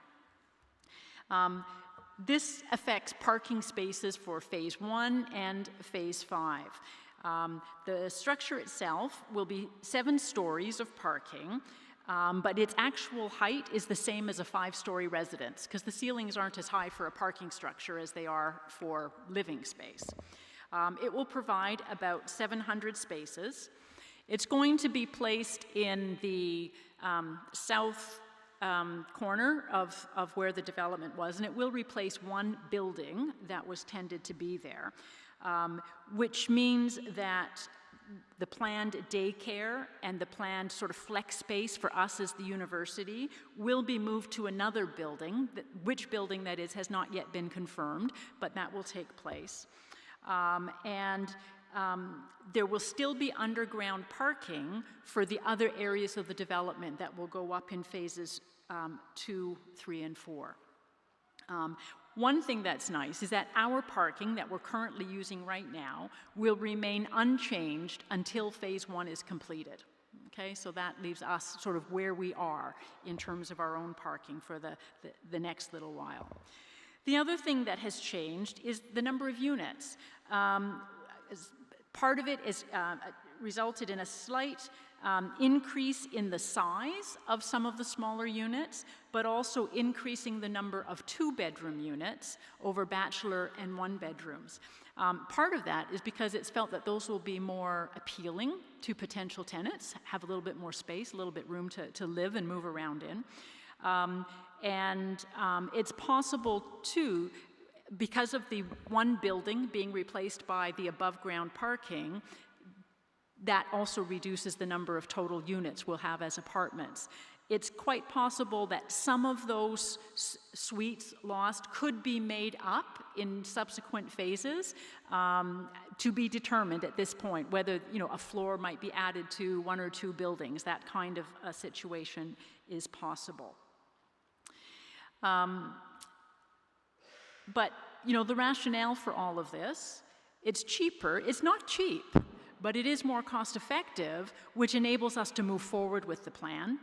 This affects parking spaces for phase 1 and phase 5. The structure itself will be 7 stories of parking, but its actual height is the same as a 5-story residence because the ceilings aren't as high for a parking structure as they are for living space. It will provide about 700 spaces. It's going to be placed in the south corner of where the development was, and it will replace one building that was tended to be there, which means that the planned daycare and the planned sort of flex space for us as the university will be moved to another building. Which building that is has not yet been confirmed, but that will take place. There will still be underground parking for the other areas of the development that will go up in phases 2, 3, and 4. One thing that's nice is that our parking that we're currently using right now will remain unchanged until phase 1 is completed. Okay, so that leaves us sort of where we are in terms of our own parking for the next little while. The other thing that has changed is the number of units. Part of it is resulted in a slight increase in the size of some of the smaller units, but also increasing the number of 2-bedroom units over bachelor and 1-bedrooms. Part of that is because it's felt that those will be more appealing to potential tenants, have a little bit more space, a little bit room to live and move around in. It's possible, too, because of the one building being replaced by the above-ground parking, that also reduces the number of total units we'll have as apartments. It's quite possible that some of those suites lost could be made up in subsequent phases, to be determined at this point, whether a floor might be added to 1 or 2 buildings. That kind of a situation is possible. But, the rationale for all of this, it's cheaper. It's not cheap, but it is more cost-effective, which enables us to move forward with the plan.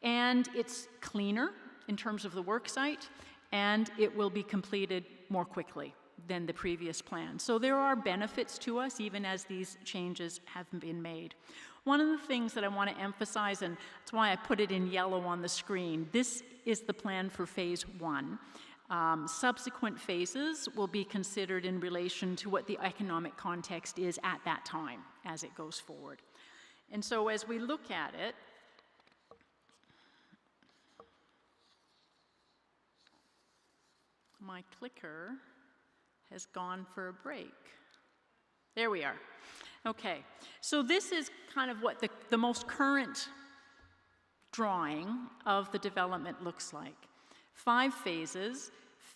And it's cleaner in terms of the work site, and it will be completed more quickly than the previous plan. So there are benefits to us, even as these changes have been made. One of the things that I want to emphasize, and that's why I put it in yellow on the screen, this is the plan for phase 1. Subsequent phases will be considered in relation to what the economic context is at that time as it goes forward. And so as we look at it, my clicker has gone for a break. There we are. Okay, so this is kind of what the most current drawing of the development looks like. 5 phases.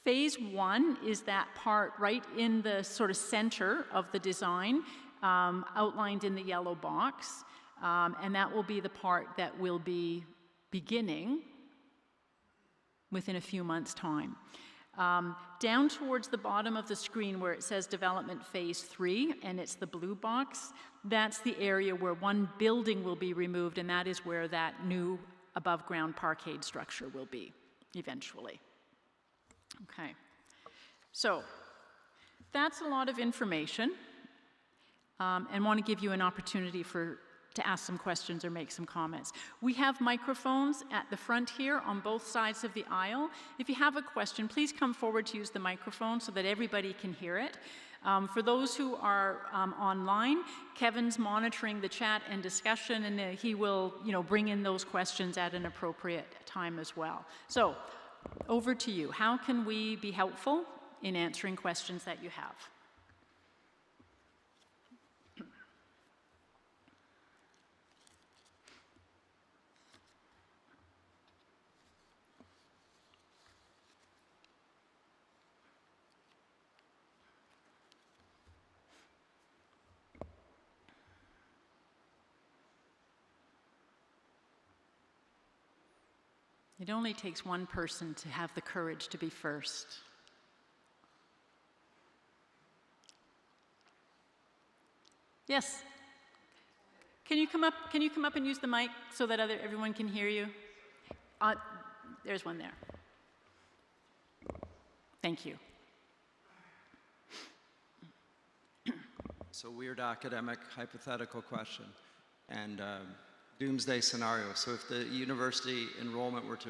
Phase 1 is that part right in the sort of center of the design, outlined in the yellow box, and that will be the part that will be beginning within a few months' time. Down towards the bottom of the screen where it says Development Phase 3, and it's the blue box, that's the area where one building will be removed, and that is where that new above-ground parkade structure will be eventually. Okay, so that's a lot of information, and want to give you an opportunity to to ask some questions or make some comments. We have microphones at the front here on both sides of the aisle. If you have a question, please come forward to use the microphone so that everybody can hear it. For those who are online, Kevin's monitoring the chat and discussion, and he will, bring in those questions at an appropriate time as well. So, over to you. How can we be helpful in answering questions that you have? It only takes one person to have the courage to be first. Yes. Can you come up and use the mic so that everyone can hear you? There's one there. Thank you. So, weird academic hypothetical question and doomsday scenario. So if the university enrollment were to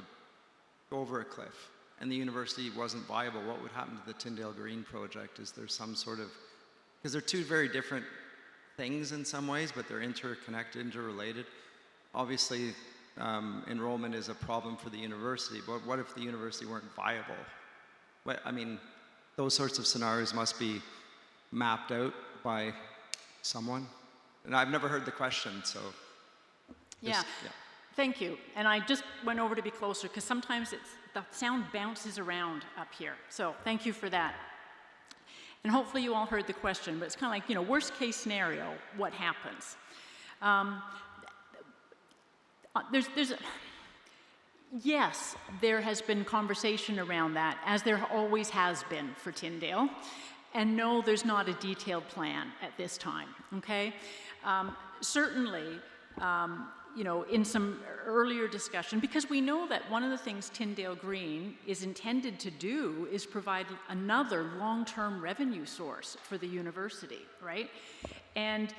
go over a cliff and the university wasn't viable, what would happen to the Tyndale Green project? Is there some sort of, because they're two very different things in some ways, but they're interconnected, interrelated. Obviously, enrollment is a problem for the university, but what if the university weren't viable? Those sorts of scenarios must be mapped out by someone. And I've never heard the question, so. Yeah, thank you. And I just went over to be closer because sometimes the sound bounces around up here. So thank you for that. And hopefully you all heard the question, but it's kind of like, worst case scenario, what happens? Yes, there has been conversation around that, as there always has been for Tyndale. And no, there's not a detailed plan at this time, okay? Certainly, in some earlier discussion, because we know that one of the things Tyndale Green is intended to do is provide another long-term revenue source for the university, right? And,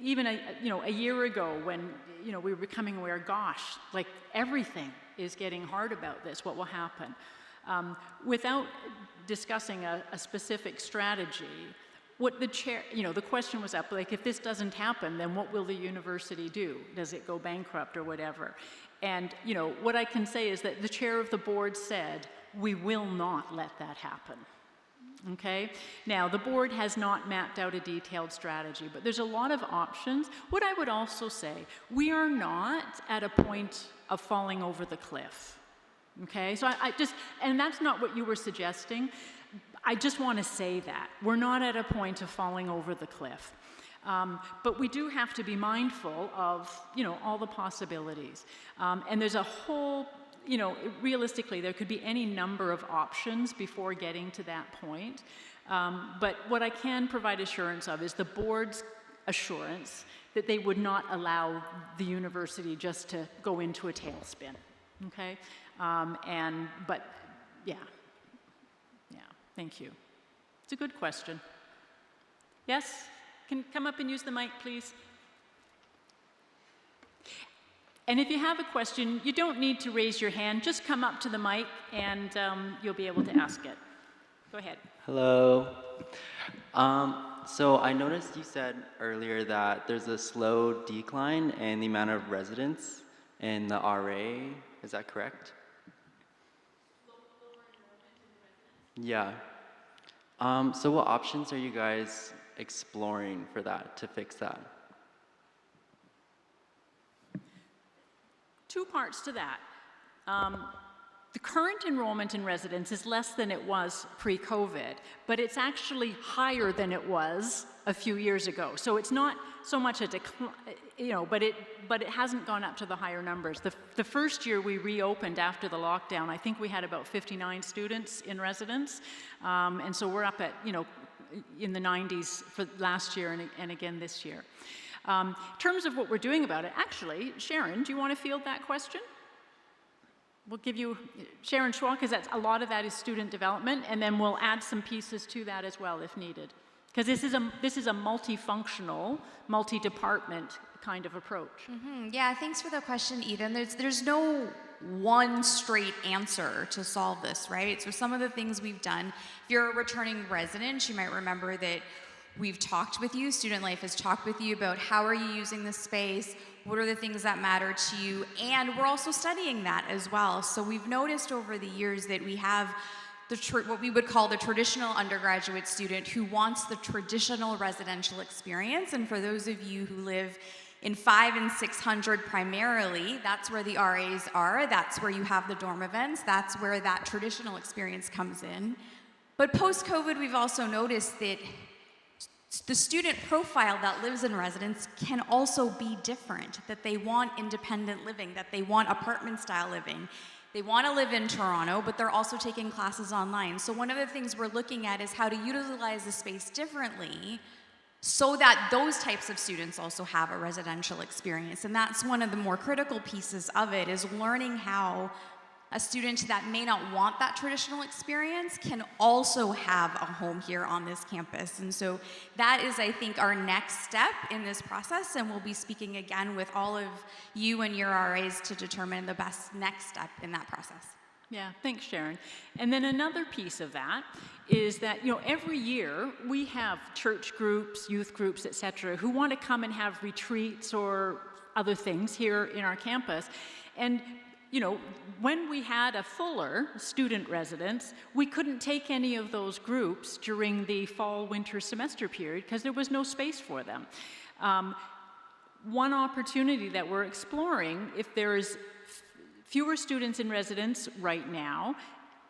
even a year ago when, we were becoming aware, gosh, like everything is getting hard about this, what will happen? Without discussing a specific strategy, what the chair, the question was up, like, if this doesn't happen, then what will the university do? Does it go bankrupt or whatever? And, what I can say is that the chair of the board said, we will not let that happen. Okay? Now, the board has not mapped out a detailed strategy, but there's a lot of options. What I would also say, we are not at a point of falling over the cliff. Okay? So and that's not what you were suggesting. I just want to say that. We're not at a point of falling over the cliff. But we do have to be mindful of, all the possibilities. And there's a whole, realistically, there could be any number of options before getting to that point. But what I can provide assurance of is the board's assurance that they would not allow the university just to go into a tailspin. Okay? Thank you. It's a good question. Yes? Can you come up and use the mic, please? And if you have a question, you don't need to raise your hand. Just come up to the mic and you'll be able to ask it. Go ahead. Hello. So I noticed you said earlier that there's a slow decline in the amount of residents in the RA. Is that correct? Yeah. So what options are you guys exploring for that, to fix that? Two parts to that. The current enrollment in residence is less than it was pre-COVID, but it's actually higher than it was a few years ago. So it's not so much a decline, but it hasn't gone up to the higher numbers. The first year we reopened after the lockdown, I think we had about 59 students in residence, and so we're up at, in the 90s for last year and again this year. In terms of what we're doing about it, actually, Sharon, do you want to field that question? We'll give you Sharon Schwal, because a lot of that is student development, and then we'll add some pieces to that as well if needed. Because this is a multifunctional, multi-department kind of approach. Yeah, thanks for the question, Ethan. There's no one straight answer to solve this, right? So some of the things we've done, if you're a returning resident, you might remember that we've talked with you, Student Life has talked with you about how are you using this space, what are the things that matter to you, and we're also studying that as well. So we've noticed over the years that we have what we would call the traditional undergraduate student who wants the traditional residential experience. And for those of you who live in 500 and 600 primarily, that's where the RAs are, that's where you have the dorm events, that's where that traditional experience comes in. But post-COVID, we've also noticed that the student profile that lives in residence can also be different, that they want independent living, that they want apartment-style living. They want to live in Toronto, but they're also taking classes online. So one of the things we're looking at is how to utilize the space differently so that those types of students also have a residential experience. And that's one of the more critical pieces of it, is learning how a student that may not want that traditional experience can also have a home here on this campus. And so that is, I think, our next step in this process, and we'll be speaking again with all of you and your RAs to determine the best next step in that process. Yeah, thanks, Sharon. And then another piece of that is that, every year we have church groups, youth groups, et cetera, who want to come and have retreats or other things here in our campus. And when we had a fuller student residence, we couldn't take any of those groups during the fall-winter semester period because there was no space for them. One opportunity that we're exploring, if there is fewer students in residence right now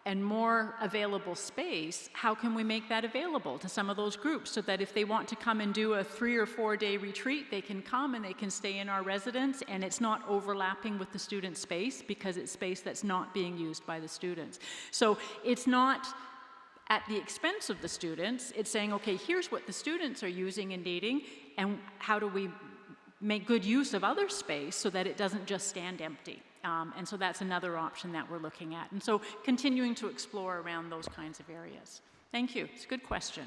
and more available space, how can we make that available to some of those groups so that if they want to come and do a 3 or 4 day retreat, they can come and they can stay in our residence, and it's not overlapping with the student space because it's space that's not being used by the students. So it's not at the expense of the students. It's saying, okay, here's what the students are using and needing, and how do we make good use of other space so that it doesn't just stand empty. And so that's another option that we're looking at. And so continuing to explore around those kinds of areas. Thank you. It's a good question.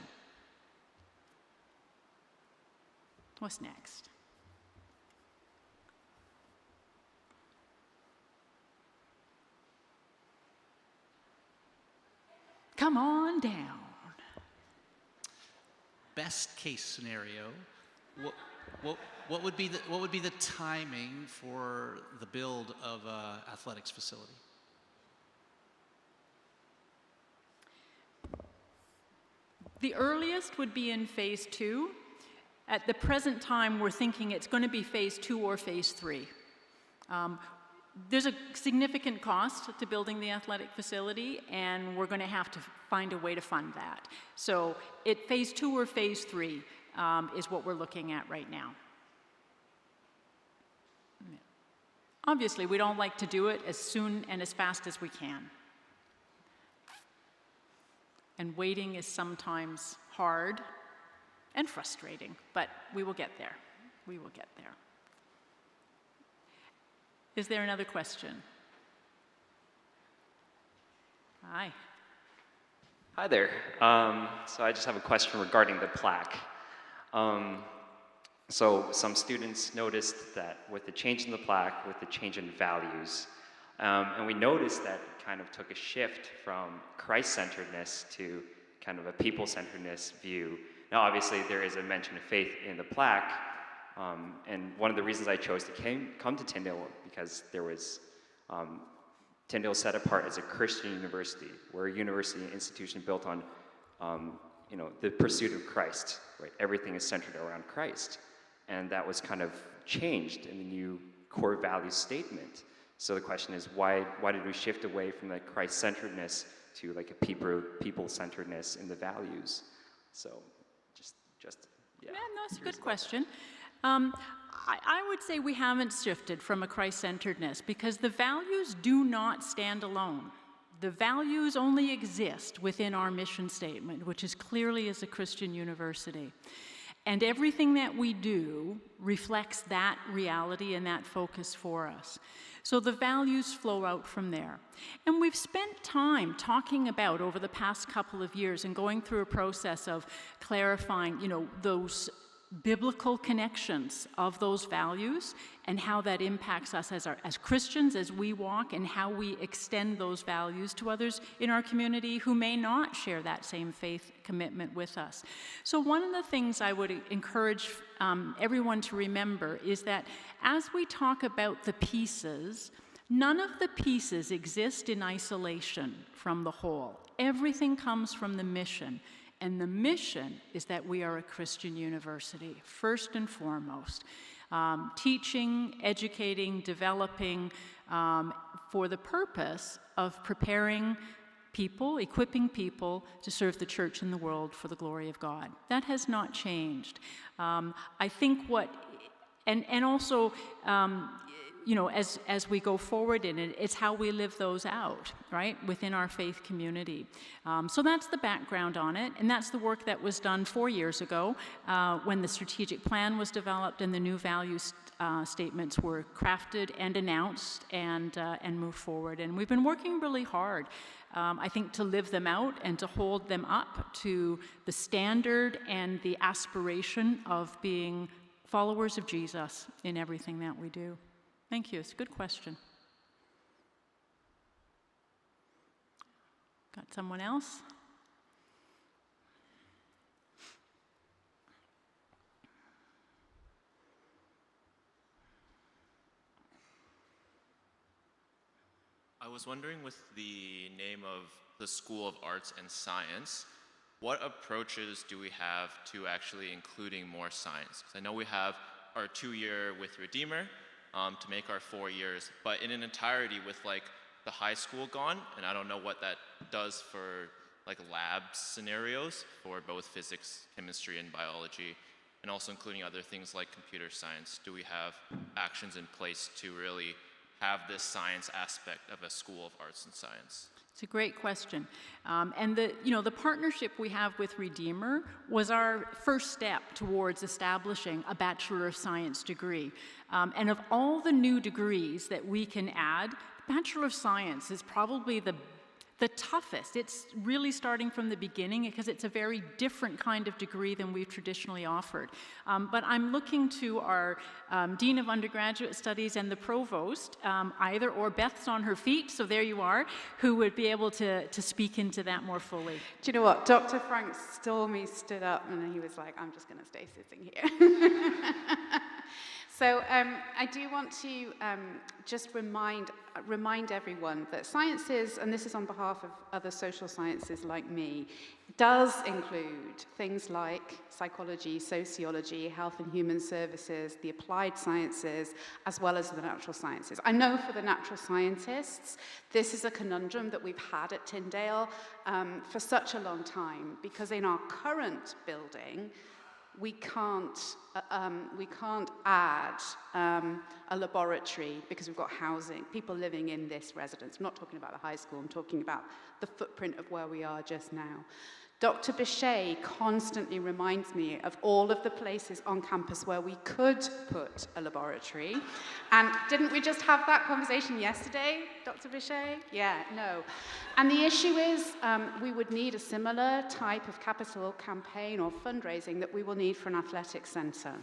What's next? Come on down. Best case scenario, what would be the timing for the build of an athletics facility? The earliest would be in phase 2. At the present time, we're thinking it's going to be phase 2 or phase 3. There's a significant cost to building the athletic facility, and we're going to have to find a way to fund that. So phase 2 or phase 3 is what we're looking at right now. Obviously, we don't like to do it as soon and as fast as we can. And waiting is sometimes hard and frustrating, but we will get there. We will get there. Is there another question? Hi. Hi there. So I just have a question regarding the plaque. So some students noticed that with the change in the plaque, with the change in values, and we noticed that it kind of took a shift from Christ-centeredness to kind of a people-centeredness view. Now, obviously, there is a mention of faith in the plaque, and one of the reasons I chose to come to Tyndale because there was Tyndale set apart as a Christian university. We're a university institution built on the pursuit of Christ. Right? Everything is centered around Christ. And that was kind of changed in the new core value statement. So the question is, why did we shift away from the Christ-centeredness to like a people-centeredness in the values? So yeah. Yeah, no, that's a good question. I would say we haven't shifted from a Christ-centeredness because the values do not stand alone. The values only exist within our mission statement, which is clearly as a Christian university. And everything that we do reflects that reality and that focus for us. So the values flow out from there. And we've spent time talking about, over the past couple of years, and going through a process of clarifying, those biblical connections of those values and how that impacts us as Christians as we walk, and how we extend those values to others in our community who may not share that same faith commitment with us. So one of the things I would encourage everyone to remember is that as we talk about the pieces, none of the pieces exist in isolation from the whole. Everything comes from the mission. And the mission is that we are a Christian university, first and foremost. Teaching, educating, developing for the purpose of preparing people, equipping people to serve the church and the world for the glory of God. That has not changed. I think and also, as we go forward in it, it's how we live those out, right, within our faith community. So that's the background on it, and that's the work that was done 4 years ago when the strategic plan was developed and the new value statements were crafted and announced and moved forward. And we've been working really hard, I think, to live them out and to hold them up to the standard and the aspiration of being followers of Jesus in everything that we do. Thank you. It's a good question. Got someone else? I was wondering, with the name of the School of Arts and Science, what approaches do we have to actually including more science? Because I know we have our 2-year with Redeemer, to make our 4 years, but in an entirety with the high school gone, and I don't know what that does for lab scenarios for both physics, chemistry, and biology, and also including other things like computer science. Do we have actions in place to really have this science aspect of a School of Arts and Science? It's a great question. And the partnership we have with Redeemer was our first step towards establishing a Bachelor of Science degree. And of all the new degrees that we can add, Bachelor of Science is probably the toughest. It's really starting from the beginning because it's a very different kind of degree than we've traditionally offered. But I'm looking to our Dean of Undergraduate Studies and the Provost, either or. Beth's on her feet, so there you are, who would be able to speak into that more fully. Do you know what? Dr. Frank Stormy stood up and he was like, I'm just going to stay sitting here. So I do want to just remind everyone that sciences, and this is on behalf of other social sciences like me, does include things like psychology, sociology, health and human services, the applied sciences, as well as the natural sciences. I know for the natural scientists, this is a conundrum that we've had at Tyndale for such a long time, because in our current building, we can't add a laboratory because we've got housing, people living in this residence. I'm not talking about the high school, I'm talking about the footprint of where we are just now. Dr. Bichet constantly reminds me of all of the places on campus where we could put a laboratory. And didn't we just have that conversation yesterday, Dr. Bichet? Yeah, no. And the issue is we would need a similar type of capital campaign or fundraising that we will need for an athletic center.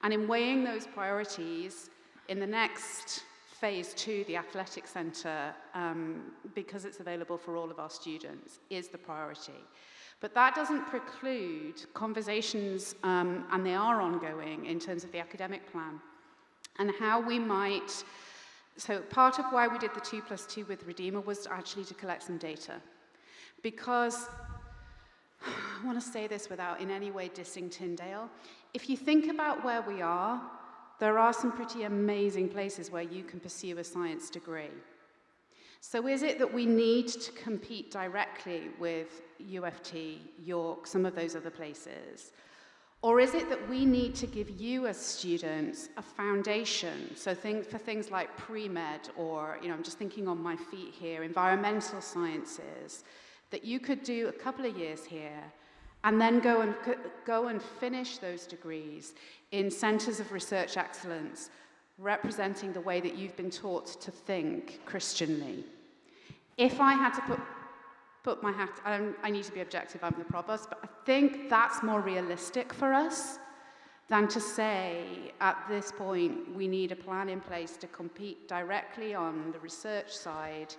And in weighing those priorities, in the next phase 2, the athletic center, because it's available for all of our students, is the priority. But that doesn't preclude conversations, and they are ongoing, in terms of the academic plan and how we might. So part of why we did the 2+2 with Redeemer was actually to collect some data. Because, I want to say this without in any way dissing Tyndale, if you think about where we are, there are some pretty amazing places where you can pursue a science degree. So is it that we need to compete directly with UFT, York, some of those other places? Or is it that we need to give you as students a foundation? So for things like pre-med, or, I'm just thinking on my feet here, environmental sciences, that you could do a couple of years here and then go and finish those degrees in centers of research excellence, representing the way that you've been taught to think Christianly. If I had to put my hat, I need to be objective, I'm the provost, but I think that's more realistic for us than to say, at this point, we need a plan in place to compete directly on the research side,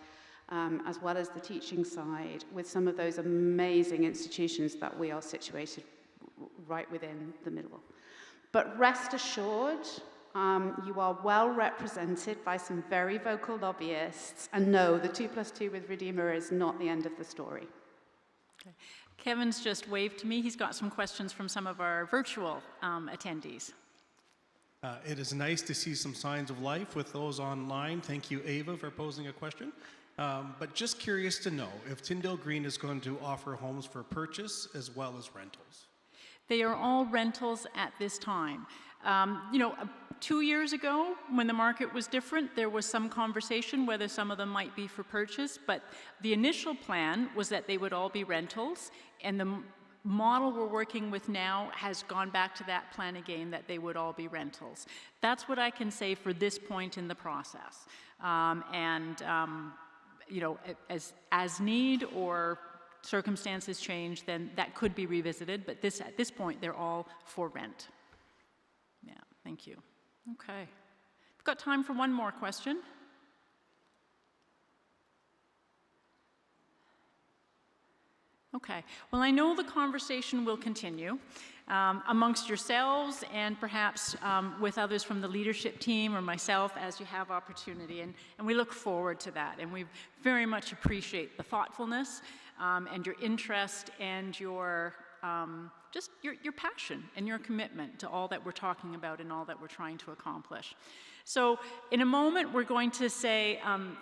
as well as the teaching side, with some of those amazing institutions that we are situated right within the middle. But rest assured, you are well represented by some very vocal lobbyists, and no, the 2 + 2 with Redeemer is not the end of the story. Okay. Kevin's just waved to me. He's got some questions from some of our virtual attendees. It is nice to see some signs of life with those online. Thank you, Ava, for posing a question. But just curious to know if Tyndale Green is going to offer homes for purchase as well as rentals. They are all rentals at this time. 2 years ago, when the market was different, there was some conversation whether some of them might be for purchase, but the initial plan was that they would all be rentals, and the model we're working with now has gone back to that plan again, that they would all be rentals. That's what I can say for this point in the process. As need or circumstances change, then that could be revisited, but at this point, they're all for rent. Yeah, thank you. Okay. We've got time for one more question. Okay. Well, I know the conversation will continue amongst yourselves and perhaps with others from the leadership team or myself as you have opportunity, and we look forward to that. And we very much appreciate the thoughtfulness and your interest and your just your passion and your commitment to all that we're talking about and all that we're trying to accomplish. So in a moment, we're going to say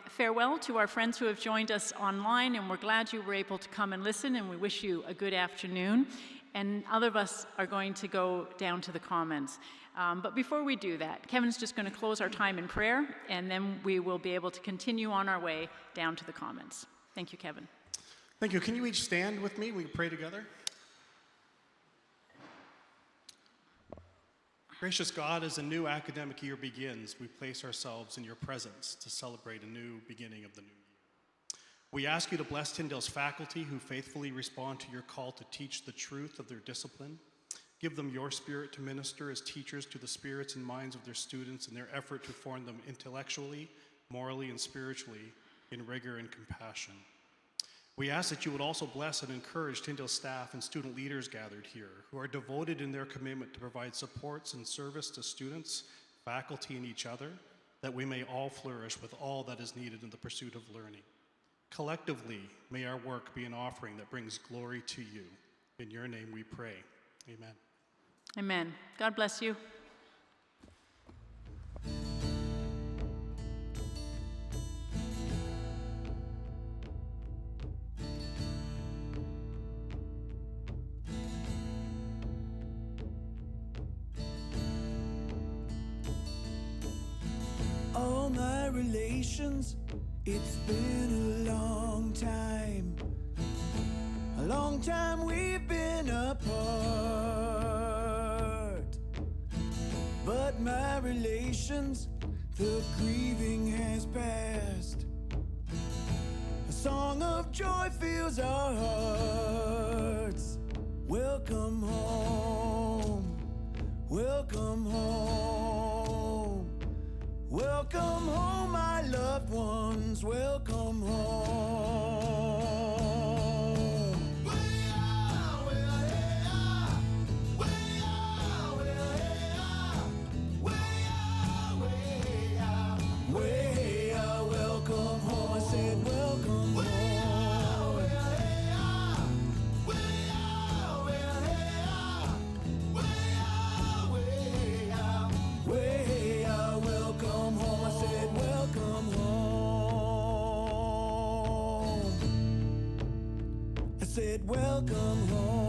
farewell to our friends who have joined us online, and we're glad you were able to come and listen, and we wish you a good afternoon. And other of us are going to go down to the Commons. But before we do that, Kevin's just going to close our time in prayer, and then we will be able to continue on our way down to the Commons. Thank you, Kevin. Thank you. Can you each stand with me? We pray together. Gracious God, as a new academic year begins, we place ourselves in your presence to celebrate a new beginning of the new year. We ask you to bless Tyndale's faculty who faithfully respond to your call to teach the truth of their discipline. Give them your spirit to minister as teachers to the spirits and minds of their students in their effort to form them intellectually, morally, and spiritually in rigor and compassion. We ask that you would also bless and encourage Tyndale staff and student leaders gathered here who are devoted in their commitment to provide supports and service to students, faculty, and each other, that we may all flourish with all that is needed in the pursuit of learning. Collectively, may our work be an offering that brings glory to you. In your name we pray. Amen. Amen. God bless you. All my relations, it's been a long time we've been apart. But my relations, the grieving has passed. A song of joy fills our hearts. Welcome home, welcome home. Welcome home, my loved ones, welcome home. Welcome home, I said welcome home. Welcome home, I said welcome home. I said welcome home.